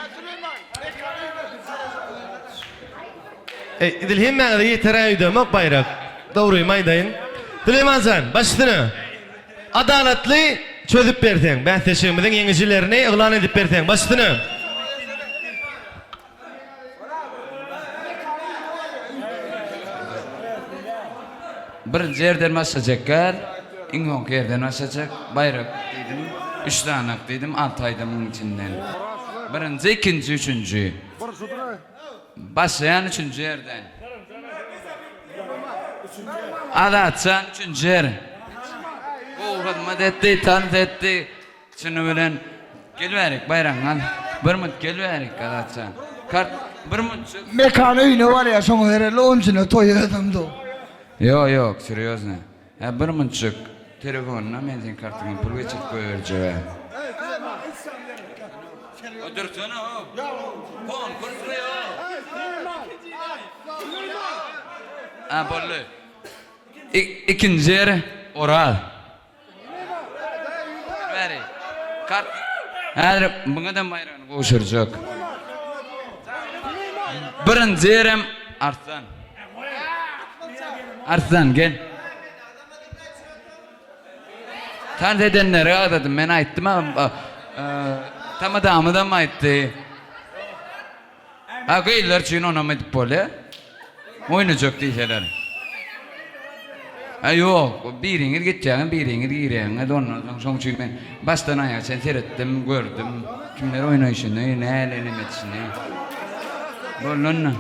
İdil hemmäňe ýeteräýdim bayrak. Dogry maýdaýyn. Süleyman Can, başlyny. Adaletli çözüp bersen, ben seçimimizin yeňijilerini elan edip bersen, başlyny. Birinci yerden başlayacaklar, İngok yerden başlayacak, bayrak dedim, 3 tanak dedim, 6 aydamın içinden. Birinci, ikinci, üçüncü. Başlayan 3. yerden. Adatçan 3. yer. Hizmet etti, tanıt etti. Şunu bilen gelverik bayramdan. Bir mut gelverik adatçan. Kart bir mut. Mekanı yine var ya şonu herhalde onun için toy adamdı. Yok, seriozno. Ha bir munçuk telefonuna benzin kartını pul geçirip koyarca. Otursana o. Kon konuşuyor. Ha bolle. İkinci yer oral. Veri. Kart. Her bundan bayrağını koşuracak. Birinci yerim Arslan. Arslan gel. Tanrı edenlere adadım ben aittim ama tam adamı mı aitti? Ha kıyılar için ona mı edip böyle? Oynayacak değiller. Ha yok, bir ringir gideceğim, bir ringir gireceğim. Ondan sonra çünkü ben baştan ayağa sen seyrettim, gördüm. Kimler oynayışını, ne elemetişini. Bolunla.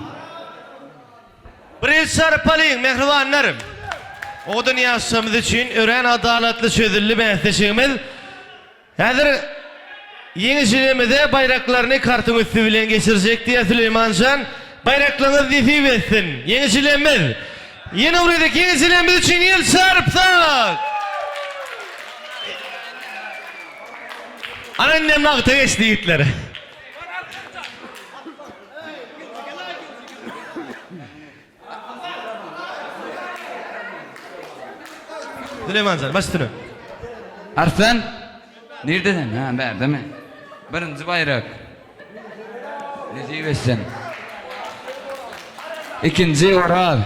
Bir sarpalayın mehribanlarım. O dünya yaşamız için ören adaletli çözüllü mehteşimiz. Hazır yeňijilemede bayraklarını kartın üstü bilen geçirecek diye Süleyman Can bayraklarını difi versin. Yeňijilemez. Yine buradaki yeňijilemez için yıl sarpsak. Annem nakta geçti yiğitlere. Süleymancan baştını. Arslan. Nereden? Ha, berde mi? Birinci bayrak. Ne diyorsun? İkinci Oral.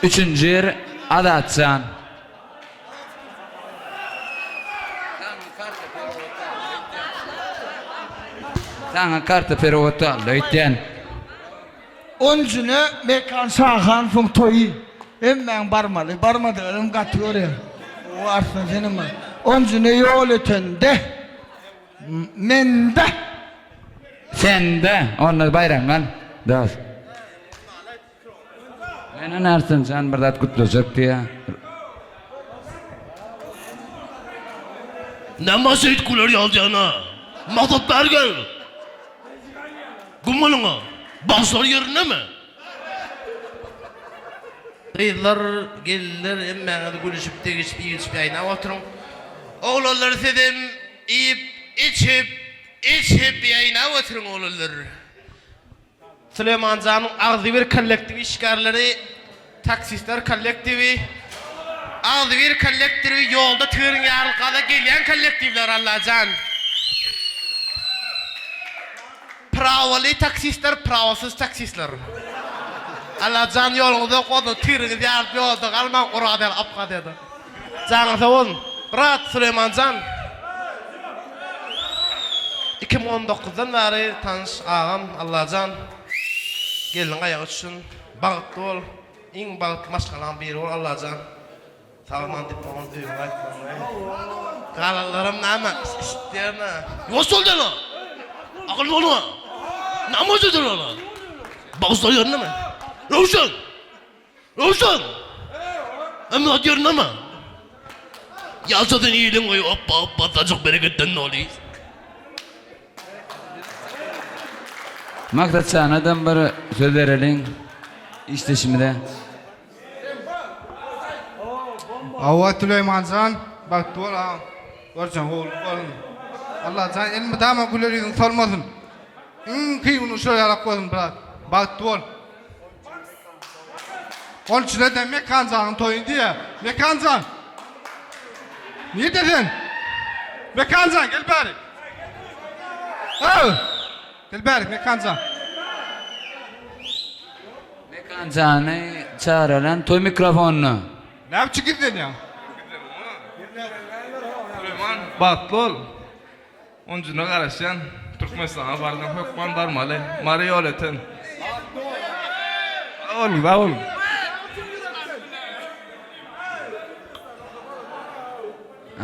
Üçüncü yer Adatcan. Sana kartı perovotu aldı itten. Oncunu mekan sağan fun toyu. Hem ben barmalı. Barmadığım katıyor ya. O arslan senin mi? Oncunu yol ötende. Mende. Sende. Onlar bayramdan. Dağız. Menen arslan sen bir dat kutlayacak diye. Ne masayit kular yalacağına? Matat bergel. Gummalına. Basar yerine mi? Kıyılar, gelirler, emmağını gülüşüp de geçip ayna oturun. Oğlanlar dedim, yiyip, içip bir ayna oturun oğlanlar. Süleyman Can'ın ağzı bir kollektivi işgarları, taksistler kollektivi, ağzı bir kollektivi yolda tığırın yarılkada gelen kollektivler Allah Can. Pravalı taksistler, pravasız taksistler. Allah Can yolunda kodu tığırın yarıp yolda kalman kurağa del, apka dedi. Can'ı olun. Rahat Süleyman Can. 2019'dan beri tanış ağam Allah Can. Gelin ayağı uçsun. Bağıtlı ol. İn bağıtlı maşkalan biri ol Allah Can. Sağlaman diplomanı düğün aytmanı. Kalalarım nama isterine. Yos oldu lan. Akıllı olma. Namaz edin lan. Bağızda yerine mi? Rovşan. Emniyat yerine mi? Yasadın iyiliğin oyu hoppa tacık bereketten ne oluyor? Maksat sanadan bir söz verelim. İşte şimdi. Ava Süleymancan baktı ol ha. Görsen oğlum oğlum. Allah can elimi dama güleridin sormasın. Kıyımını şöyle yarak koydum bırak. Baktı ol. Onun için de Mekancan'ın toyun diye. Mekancan. Niye dedin? Mekancan gel bari. Gel bari Mekancan. Mekancan'ı çağırılan toy mikrofonunu. Ne yapçı gittin ya? Süleyman batlı ol. Oncuna karışan Türkmenistan'a vardan hükman barmalı. Mari öğreten. Oğlum.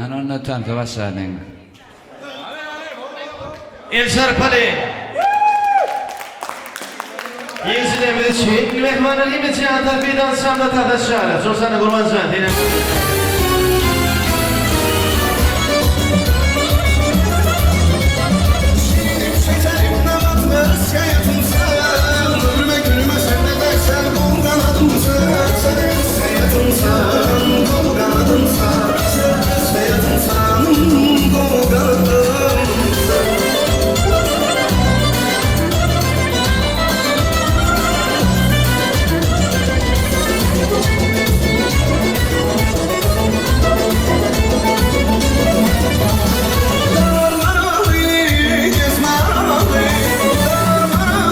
Anonla tanıtı başladın. Elşar Pali. Yenisilerimiz şehit mehmanı gibi cihanlar bir dansçamda tartışıyorlar. Sorsana kurban söyle. Şekerim ne batmaz hayatım sen. Ölme gülme sen de dersen kol kanadım sen. Hayatım sen, kol kanadım sen. Hayatım sen, kol kanadım sen. Dağlar ağrı, gezme ağrı. Dağlar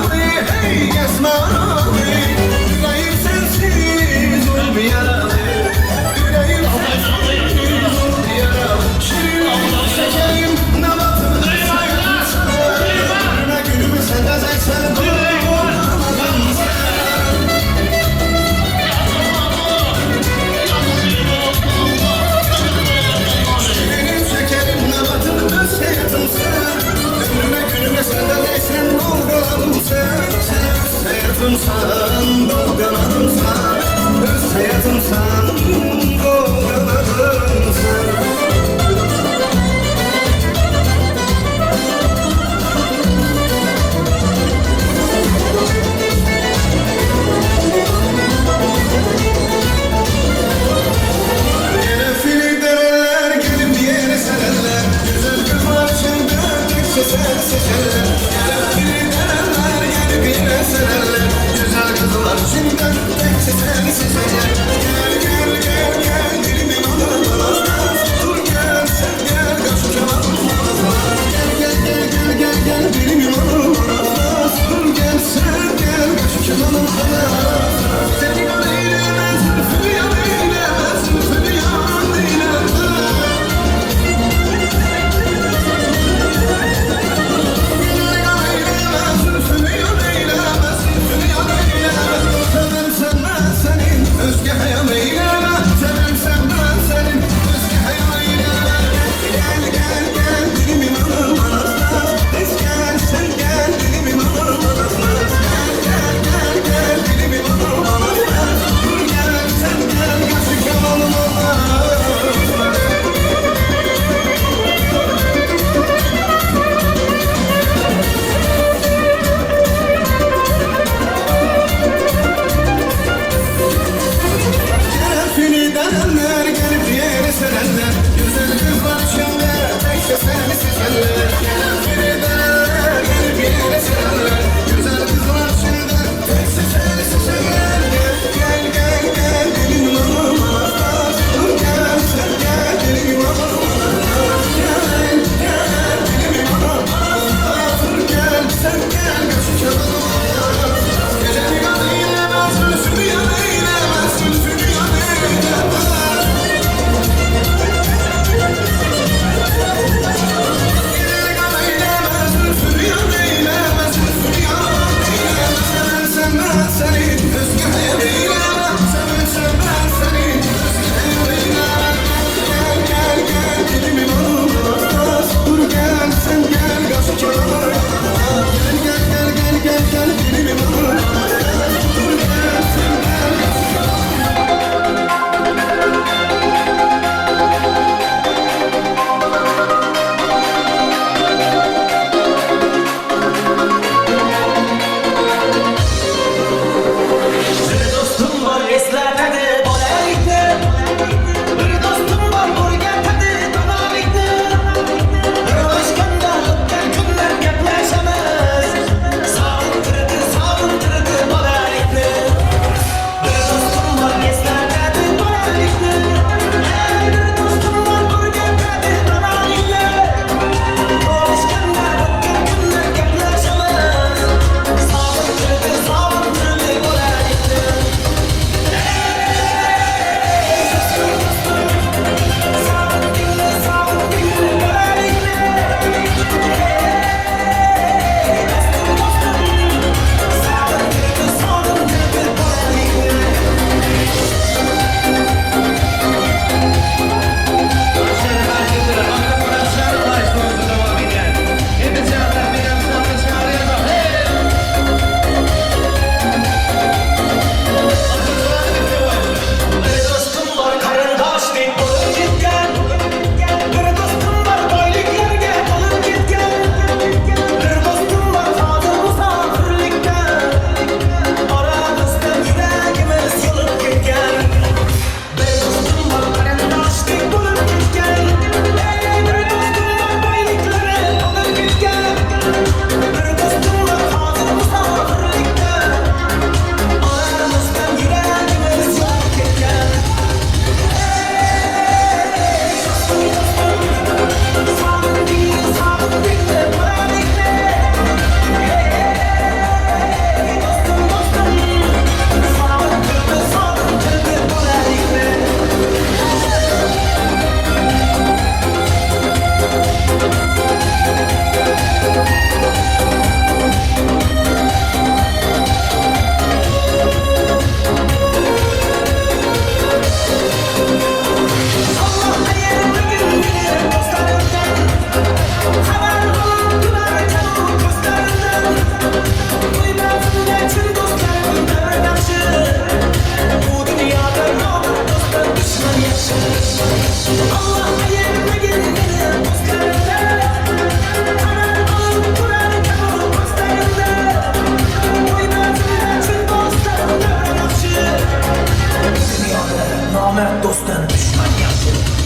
namert dostdan düşman yaxshi.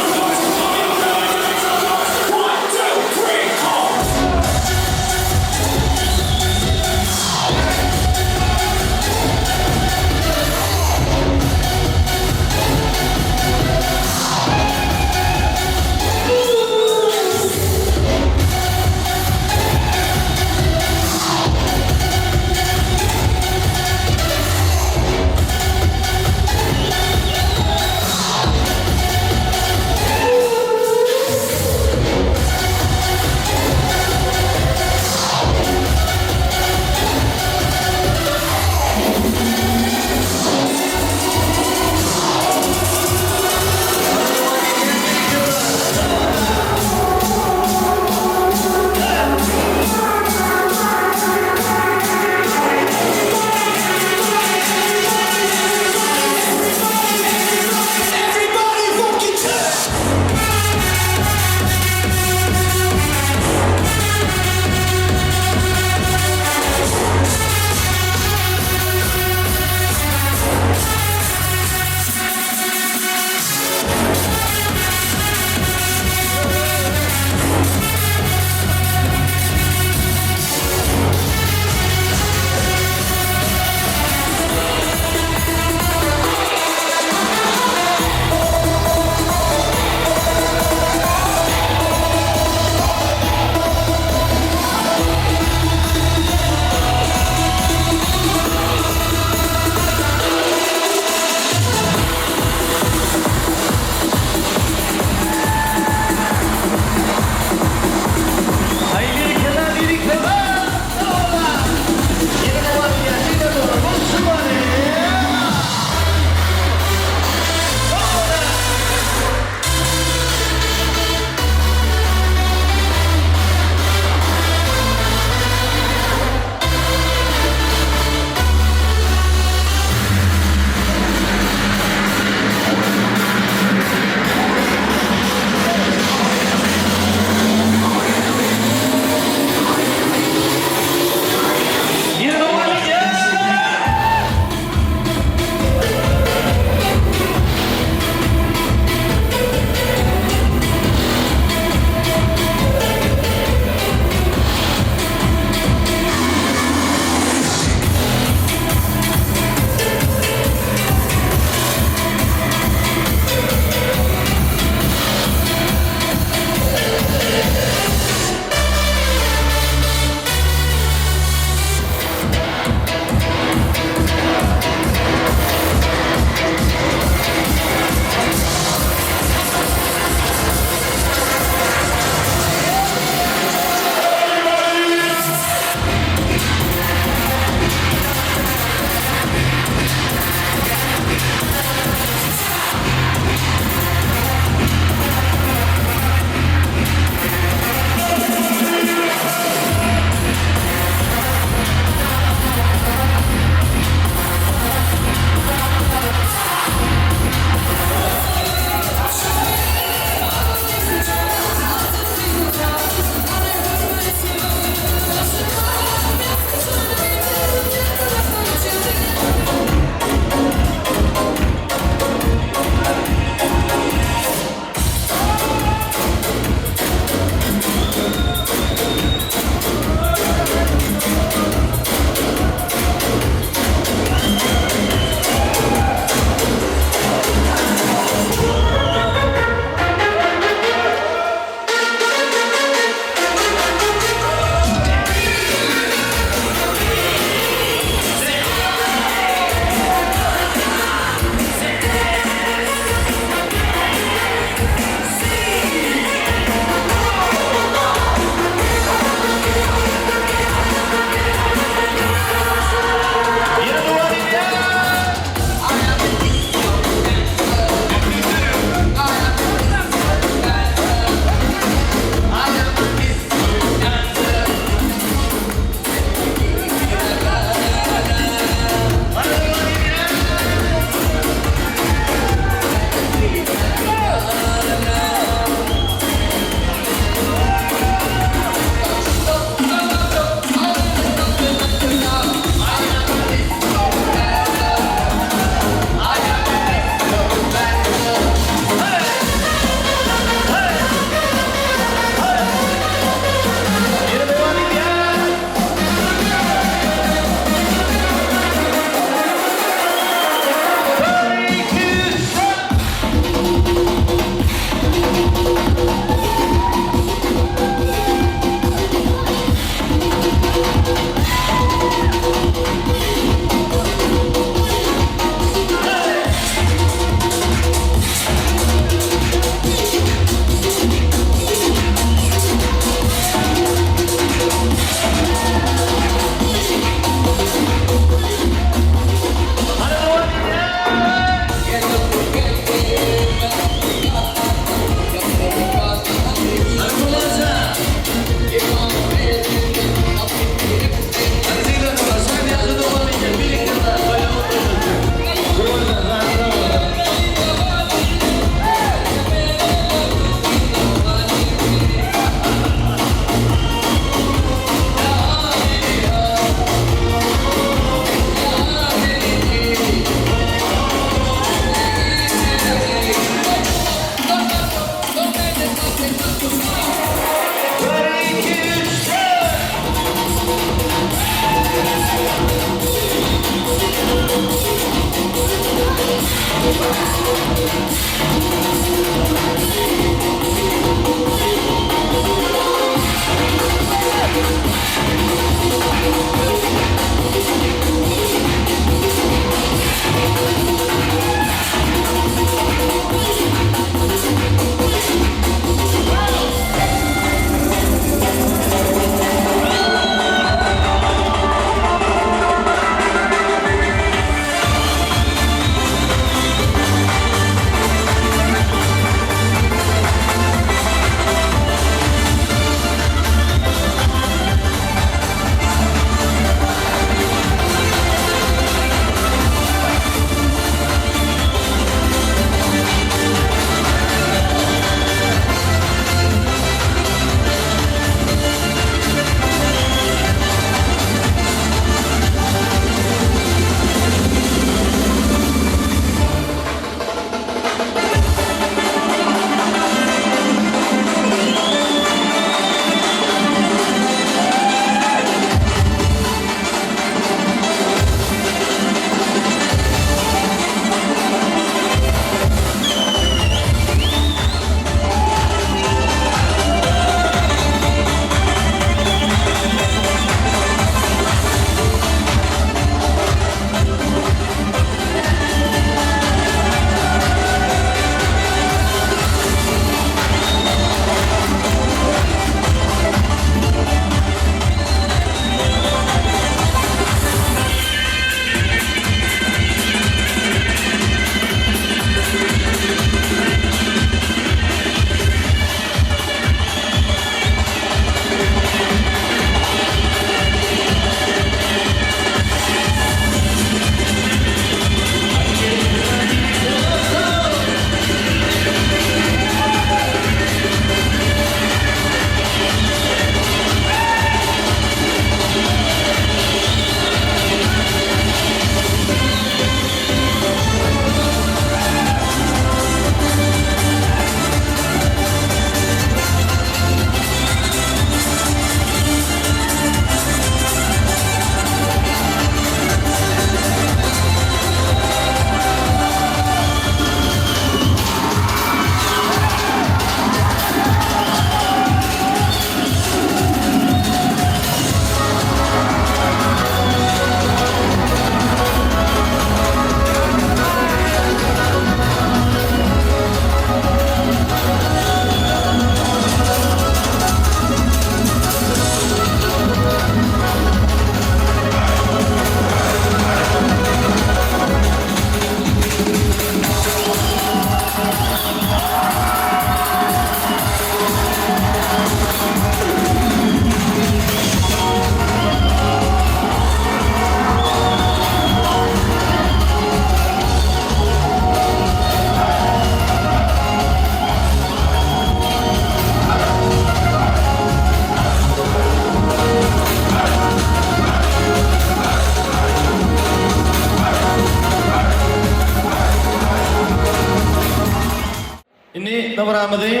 Davramızı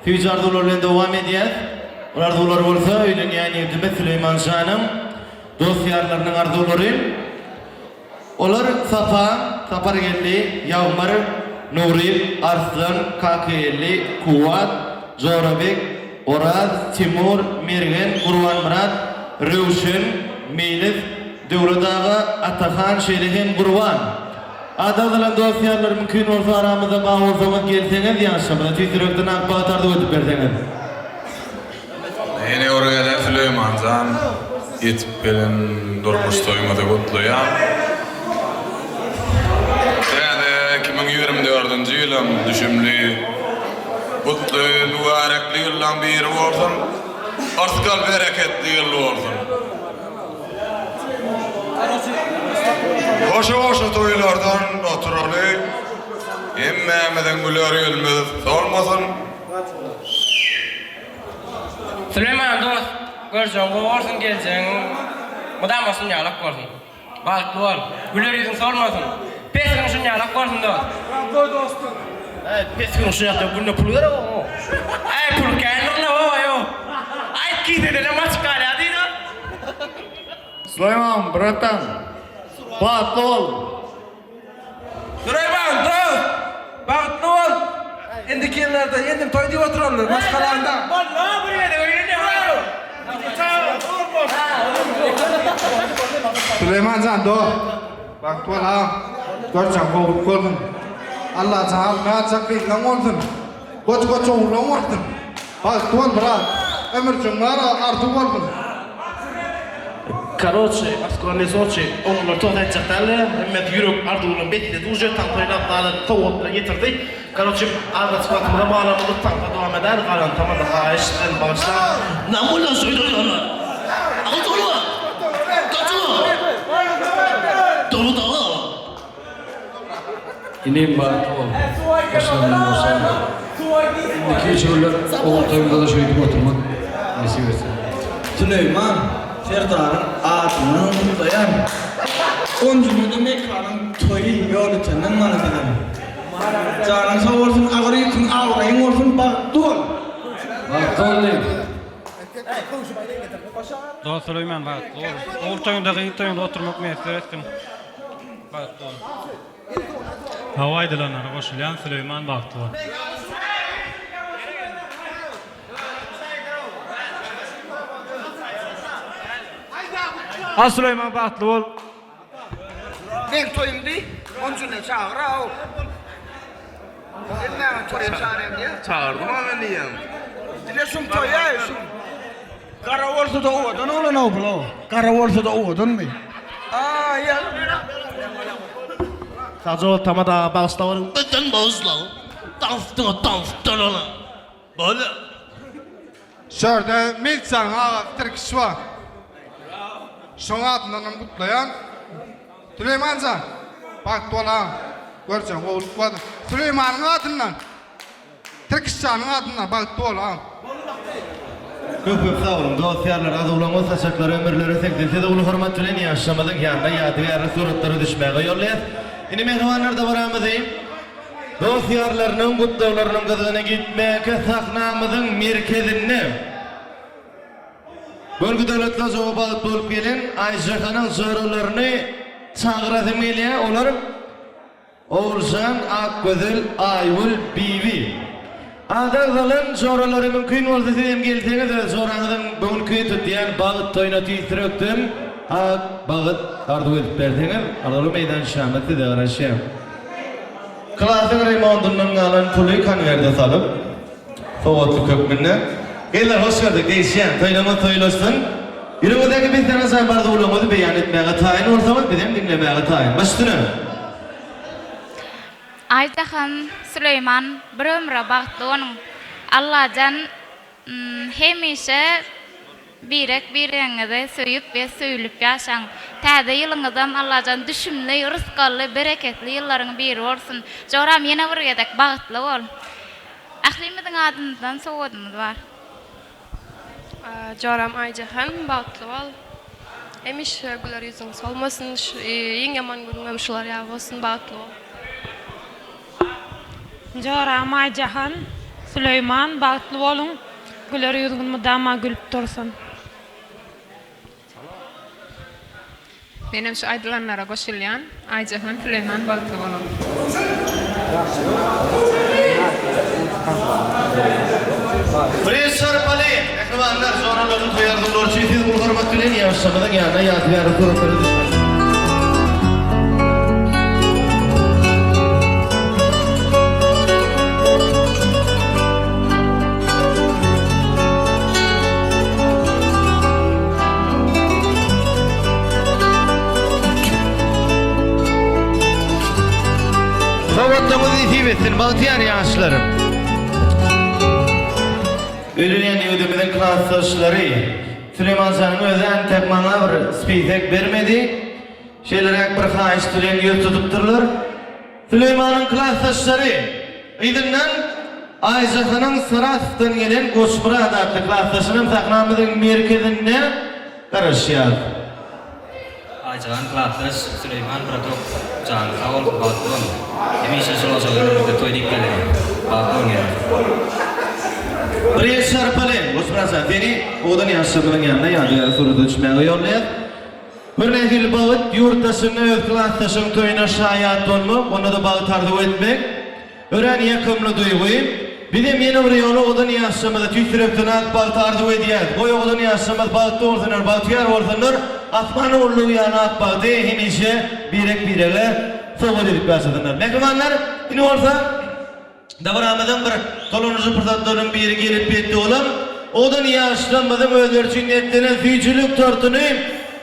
Füyüc arzularıyla devam ediyaz. O arzular bolsa öýlen ýani Demet Süleyman Şanım dosyarlarının arzuları. Olar Sapar geldi, Yavmar, Nuri, Arslan, Kakayeli, Kuvat, Zorabek, Oraz, Timur, Mergen, Kurwan Murat, Rewşen, Melis, Döwletaga, Atahan, Şerihen, Kurwan. Adadılan dosyarlar mümkün olsa aramızda bağolsamak gelseniz yaşamada tüysürökten akbatarda ödüp berseniz. Yine oraya da Süleymancan yetip gelen durmuş toymadı kutluyam. Yani 2024 yılım düşümlü kutlu, mübarekli yıllan bir yıl olsun. Arskal bereketli yıl olsun. Hoşa toylardan oturalı, emmemeden güler yılmız olmasın. Süleyman dost, göreceğim, bu olsun geleceğin, mudam olsun yalak olsun. Bağıtlı ol, güler yüzün solmasın. Pes gün şun yalak olsun dost. Evet, pes gün şun yalak, bununla pul ver o. Ay Süleyman, bratан, bağıtlı ol. Süleyman, dur! Bağıtlı ol! Endiki yerlerde yendim toy diye otururlar, maskalarında. Süleymancan do. Bak tuol ha. Görçen kovut koldun. Allah cahal mehat sakın lan olsun. Koç oğlan olsun. Bak tuol bırak. Ömür çungara artık olsun. Короче, асконе сочи, onlar tohta etceklerle, hemmet yürük ardılığın betinde durucu tanklarıyla dağılı tavukla getirdik. Короче, ağda çıkartmada bağlamılık tankla devam eder, kalan tamada haişten bağışlar. Namulla söylüyor ona. Ağız olu! Kaçı! Dolu dağı! İneyim bak oğlum. Başlarından olsam. İndiki içerler oğul toyunda da şöyle oturmak nasip etsin. Süleyman, Ferdar'ın adını dayan. 10 cümlede Mekkan'ın toyu yolu tenden bana dedim. Canın sağ olsun, ağrı yıkın, ağrayın olsun, bak dur. Bak dur neydi? Doğru Süleyman bak. Ortağında kıyıtlarında oturmak mesele ettim. Bak doğru. Havaydılanlara koşulayan Süleyman baktı. Ha Süleyman Bahtlı ol. Ben toyum değil, 10 cümle çağır al. Ben ne toyum çağırayım diye? Çağırdım ama ben diyeyim. Dileşim toya, şum. Kara olsa da oğudun oğlan o bula. Kara olsa da oğudun mu? Aa ya. Sazol tamada bağışlavarın bütün bağışlav. Tanftın ona. Böyle. Şurada Milsan ağa Türkçü var. Şoň adından kutlayan Süleymancan. Bak tuol ha. Görçen kovut koldun. Süleyman'ın adından. Türkçanın adından bak tuol ha. Köp sağ olun. Dostlarlar, azulama saçakları ömürleri sekdilse de ulu hürmet bilen yaşamadın yanında yadigarı suratları düşmeye yollayız. Yine mehmanlar da varamızdayım. Dostlarlarının kutlularının kızına gitmeye sahnamızın merkezinde. Bölge devletler zobat bulup gelen Ayşehan'ın sorularını çağırasım geliyor. Onlar Oğuzhan Akgözül Ayvul Bibi. Adağılan soruları mümkün olsa sizin gelseniz ve soranızın bugünkü tutlayan bağıt toyuna tüystürüktüm. Bağıt ardu edip verseniz alalı meydan şahmeti de araşayım. Klasın remondunun alan pulu konverde salıp soğutlu kökmünne. Geyler hoş gördük değişen toylama toylasın. Yürümüzdeki bir tane saybarda uğramızı beyan etmeye tayin olsamız bizim dinlemeye tayin. Başüstüne. Aydahan Süleyman bir ömre baktı onun. Allah'can hemişe birek birengede söyüp ve söylüp yaşan. Täze yılыңızdan Allah'can düşümlü, rızkallı, bereketli yılların biri olsun. Joram yine bir gedek bağıtlı ol. Ahlimizin adından soğudumuz var. Joram Ayjahan bağıtlı ol. Emiş güler yüzün solmasın, en yaman günüm şular ya olsun bağıtlı ol. Joram Ayjahan, Süleyman bağıtlı olun. Güler yüzün mudama gülüp dursun. Benim şu aydılanlara koşulayan Ayjahan, Süleyman bağıtlı olun. Profesör Pali, mehmanlar sorularını koyardılar. Siz bu hürmet bilen yaşamadan yanına yadigarı soruları düşmez. Soğutluğunuzu isip etsin, bahtiyar yaşlarım. Ölüyen yudumuzun klaslaşları Süleyman San'ın özü Antep manavr spesek vermedi. Şeyler bir hayiş tülen yüz tutuptırlar. Süleyman'ın klaslaşları idından Ayşehan'ın Sıras'tan gelen Koşmura adatlı klaslaşının sahnamızın merkezinde karışıyor. Ayşehan klaslaş Süleyman Pratok Can Sağol Batun Emişe Şuloşalarımızda toydik gelen Batun ya. Profesör Palen, Osman Santini, odan yaşamının yanına yadigarı soruda düşmeye yollayıp Bir nähil bagyt ýurtdaşyň öz klassdaşyň toýuna şaýat bolmak, onu da bagyt arzu etmek. Ören ýakymly duýgy. Bizim ýene bir ýoly odan ýaşamyda tüýsürekden bagyt arzu edýär. Goý odan ýaşamyda bagyt bolsalar, bagtyar bolsalar, asmany ullugy ýana atbagdy hemişe birek-birege sowal edip başladylar. Mehmanlar, ine bolsa Davaramadan bir tolonyjy pyrsatlaryň biri gelip betdi olam. Odan ýaşamyda özleri üçin ýetdilen süýçülük tortuny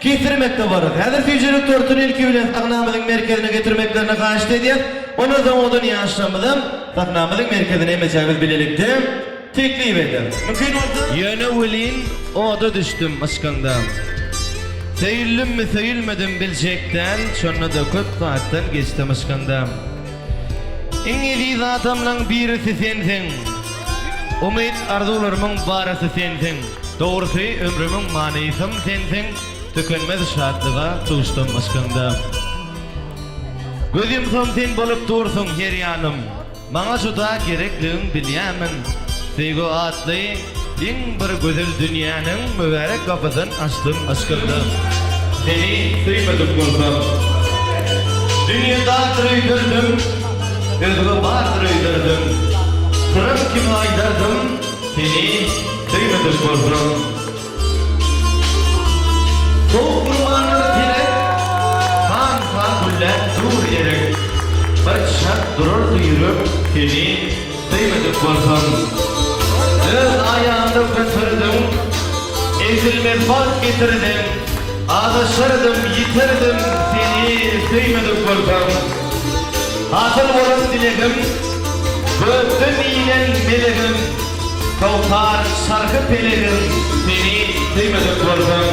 getirmekde barad. Häzir süýçülük tortuny ilki bilen sahnamyzyň merkezine getirmeklerine gaşdy edýär. Onu da odan ýaşamydan sahnamyzyň merkezine emejämiz bilelikde teklip eder. Mümkin bolsa ýene welin oda düşdüm aşkanda. Seýildim mi seýilmedim biljekden, şonda da köp saatdan geçdim aşkanda. Iň edi zatamlaň birisi sensiň. Umid arzularymyň barasy sensiň. Dogrusy ömrümiň manysym sensiň. Tükenmez şadlyga tuşdum aşkanda. Gözüm sen bolup dursun her ýanym. Maňa şuda gerekligiň bilýämin. Sevgi atly iň bir gözel dünýäniň mübarek kapysyny açdym aşkanda. Seni süýmedim bolsam. Dünýäde ýürdim, özüme bardyr ýürdim. Kırık kimi aýdardım, seni süýmedim bolsam. Soğuk kurmanlar dilek, kan güller dur yerek. Bir şart dururdu yürüp, seni süýmedim bolsam. Öz ayağımda götürdüm, ezilmez bak getirdim. Adaşırdım, yitirdim, seni süýmedim bolsam. Hasıl bolan dilegim, gözdüm ýylen melegim. Kawtar şarkı pelegim, seni süýmedim bolsam.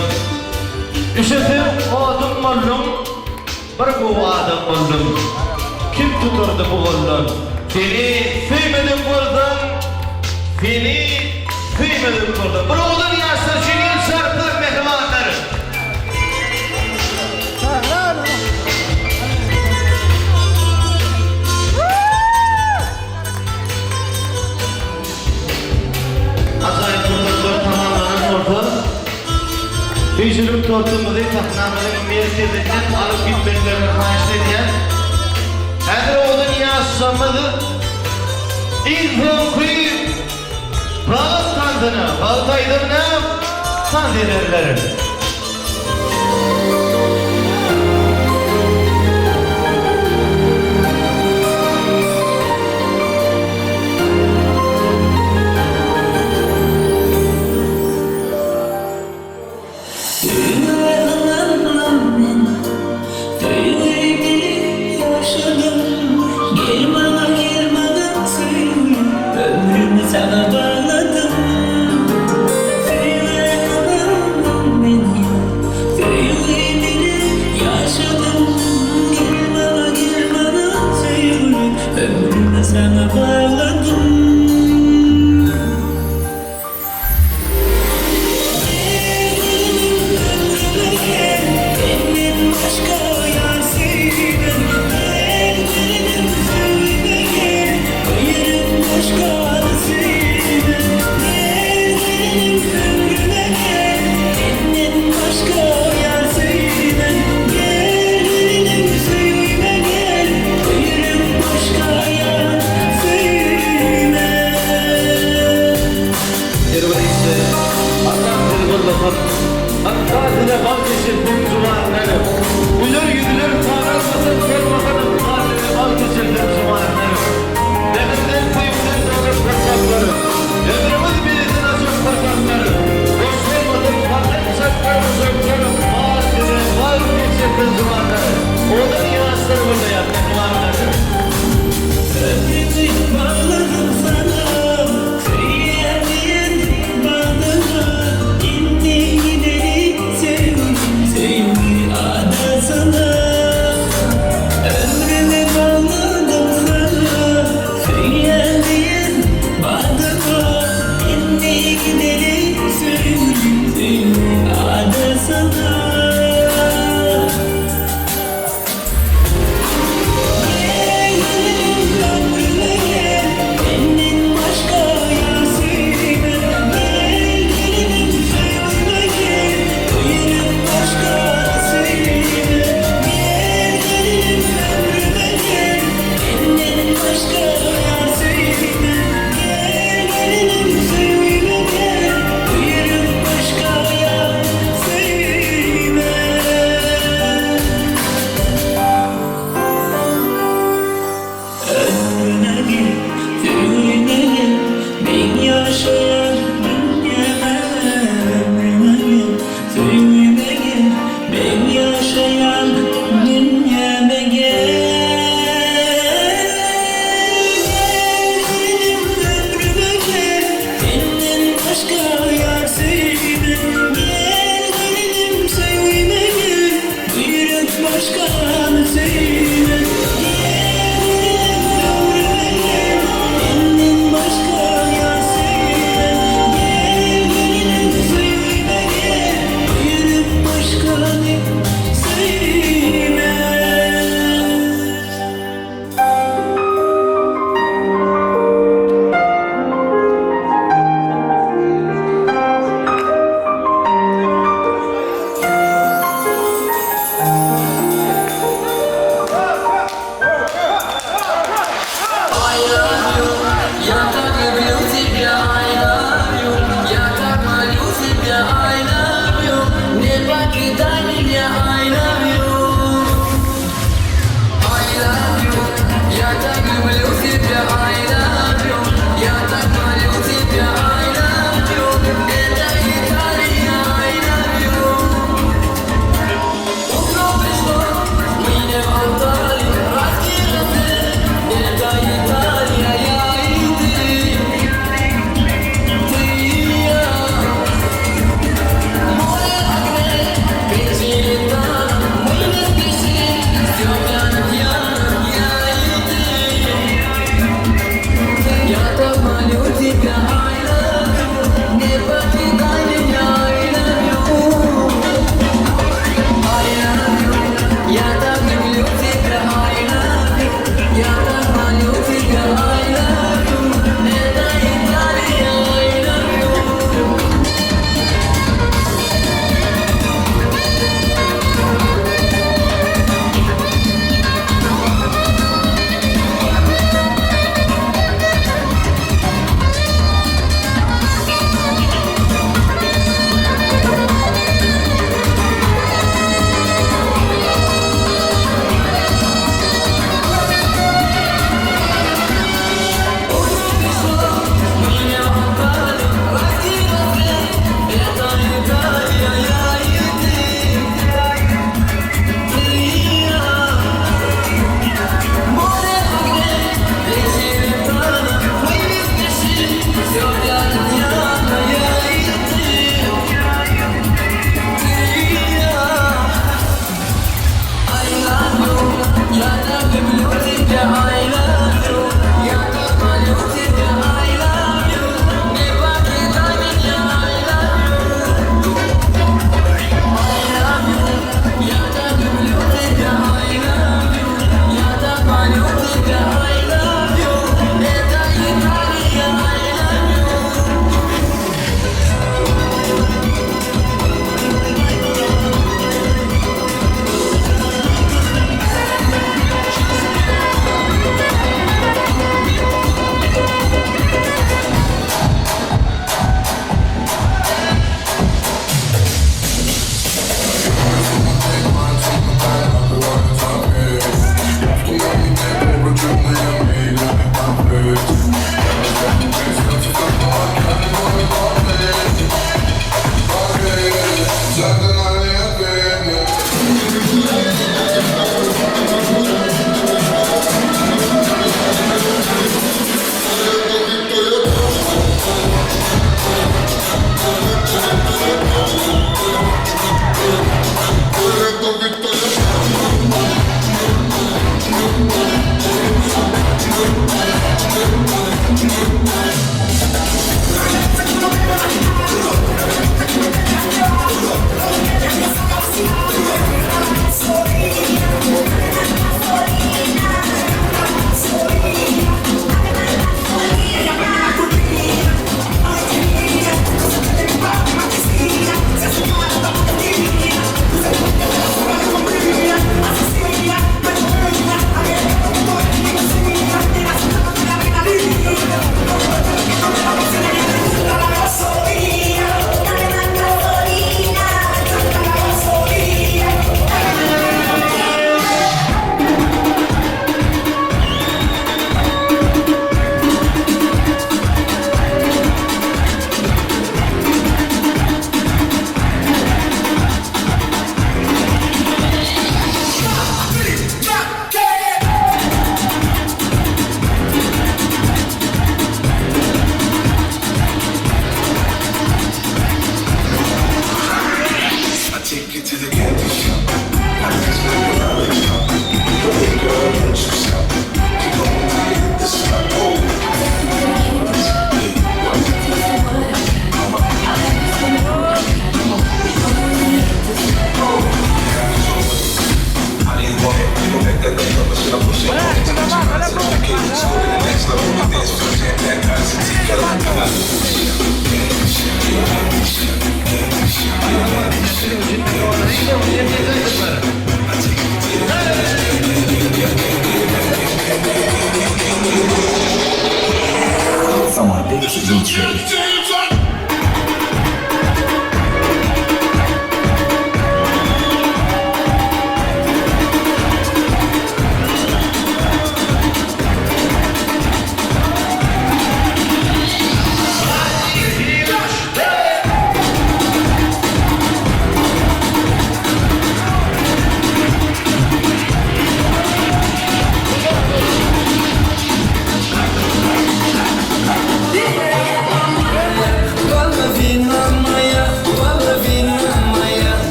Üşesem odum boldum, bir gowadım boldum. Kim tuturdu bu goldan? Seni süýmedim bolsam, seni süýmedim bolsam. Bir odan ýaşlar şeňel şartlar mehmanlar. Azayt mutlular tamamlanan orta. Süýçülük tortumuzy sahnamyzyň merkezinden alyp gitmeklerini haýyş edýär. Häzir odan ýaşamyzy İlhokî Bağız kanzını, Baltaydır'na kanz ederler. Sana bağladım, söyle kanalım ben.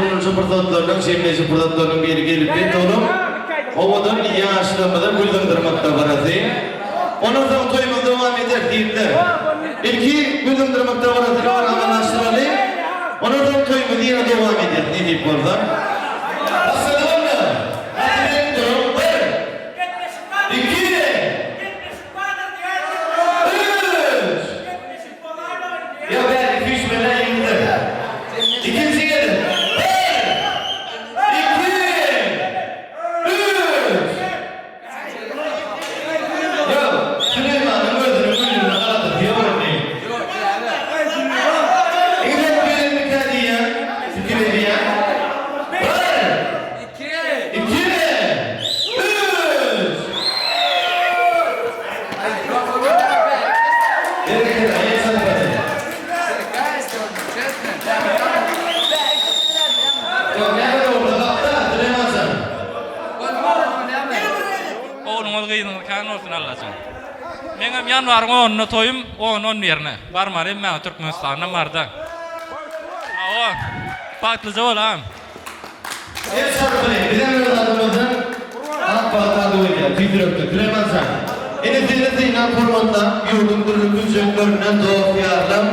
10-njy fırsatlaryň, şeýleşik fırsatlaryň biri gelip ýetdi oğlum. Owadan ýaşlamadan güldürmekde barasy. Ondan soň toýmaz dowam eder diýipler. Ilki güldürmekde barasy amanlaşdyraly. Ondan soň toýmaz ýene dowam eder diýip bolsa. Meňem ýanwar 10-ny toýum, 10 ýerine. Barmarym men Türkmenistanda barda. O, patlyja bolam. Bilen adamımızın akbatada oynayan tüydürüktü. Süleymancan. Enizini zeynan formatta yurdun durlukun söktöründen doğufyarlam,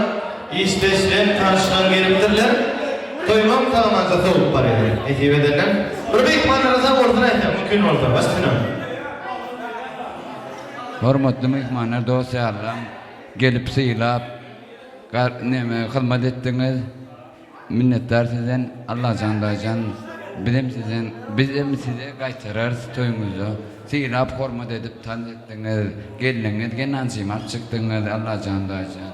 işleşlen, tanışkan gelipdirler. Toymam talamanca soğuk var eder. Ekip ederler. Bir ihmanlarınıza ortuna eder. Mümkün olsa. Başına. Hormatly mehmanlar, dostlarym, gelip syýlap, hyzmat etdiňiz. Minnetdar sizden, Allah jandajan. Bizim size gaýtararys toýuňyzy. Syýlap hormat edip tanýdyňyz, geldiňiz, genançymak çykdyňyz, Allah jandajan.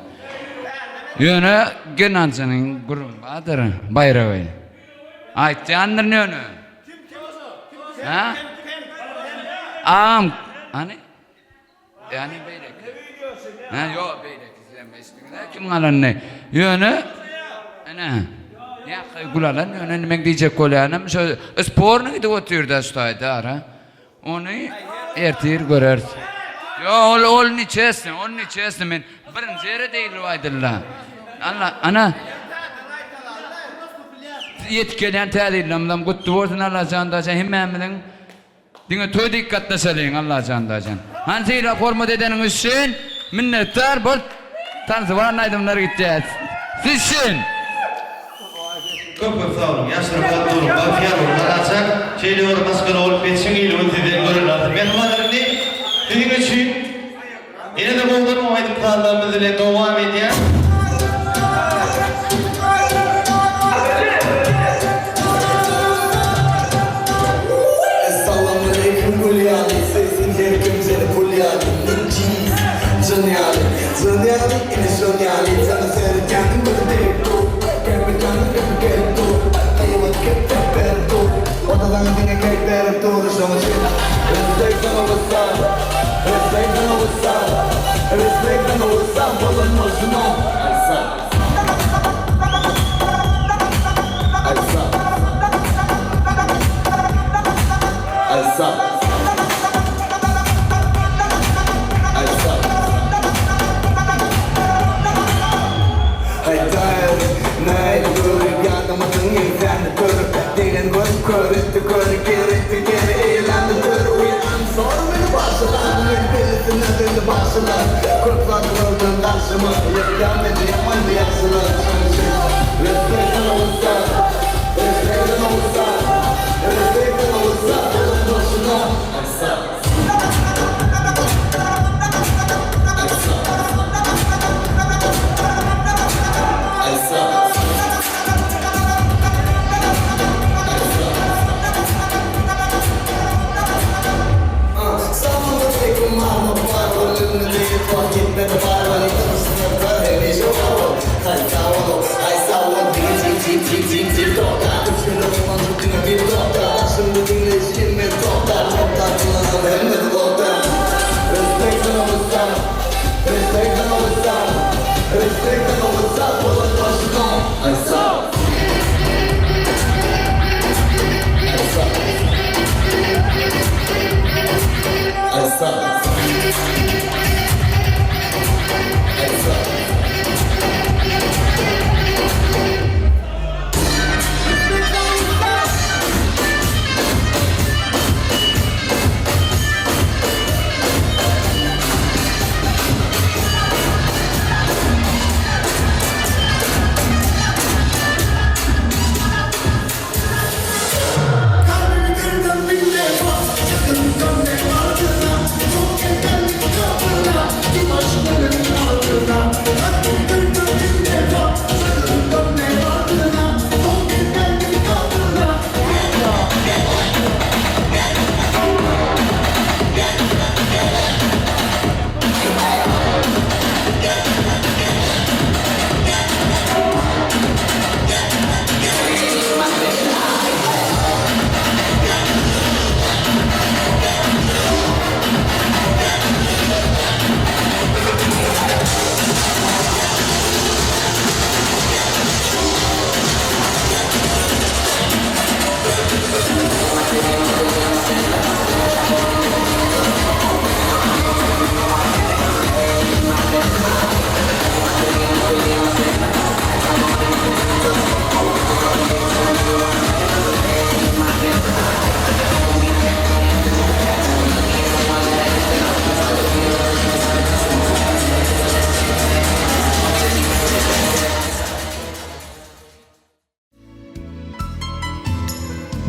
Ýöne genançynyň gurbadyr, bayragy. Aýtjandyr ýöne. Ha? Hani? Yani beylek. Ha yok beylek izlemeştiğine kim alan ne? Yönü ana. Ya kulalan yönü ne diyecek kolanım şu sporunu gidip oturdu stayda ara. Onu ertir görür. Yo ol niçesin, on niçesin men birinci yere değil vaydillah. Allah ana yetkelen tadillamdan kutlu olsun Allah candaca hemmemden dine toy dikkatli selin Allah candacan. Hansiyle format edenin üçün minnettar bol tanrısı var aydınlar gideceğiz. Sizsin. Çok sağ olun. Yaşlı patronum, bakiyar olun, açak. Şeyli olur, maskara olup, betşin iyi olun sizden görün artık. Ben umarım ne? Sizin için yine de buldum o aydın kaldığımız ile devam ediyor. Hey,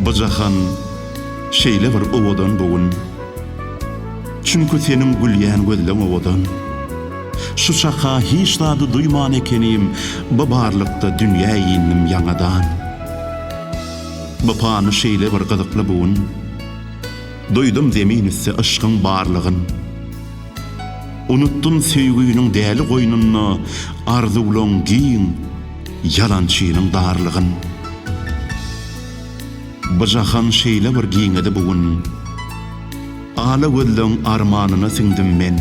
Bajahan şeýle bir owadan bugün. Çünkü senin gülýän gözleň owadan. Şu şaka hiç tadı duyman ekenim, bu barlykda dünýä ýynym ýangadan. Bu pany şeýle bir gyzykly bugün. Duydum zemin üstü aşkın barlığın. Unuttum söýgüýüniň däli goýnuny, arzuwlaň giň, yalançynyň darlygyn. Bajahan şeýle bir giňede bugün. Ala gözleň armanyna siňdim men.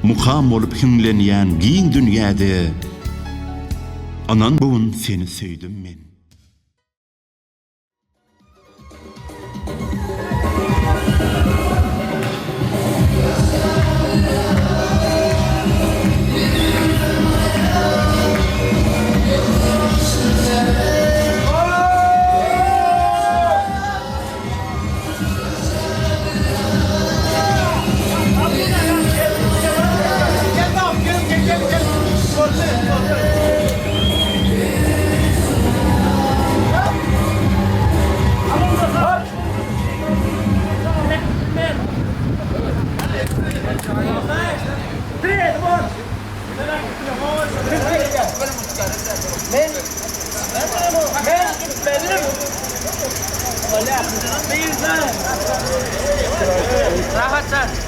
Mukam bolup himlenýän giň dünýäde. Anan bugün seni söýdüm men. Rahat sen.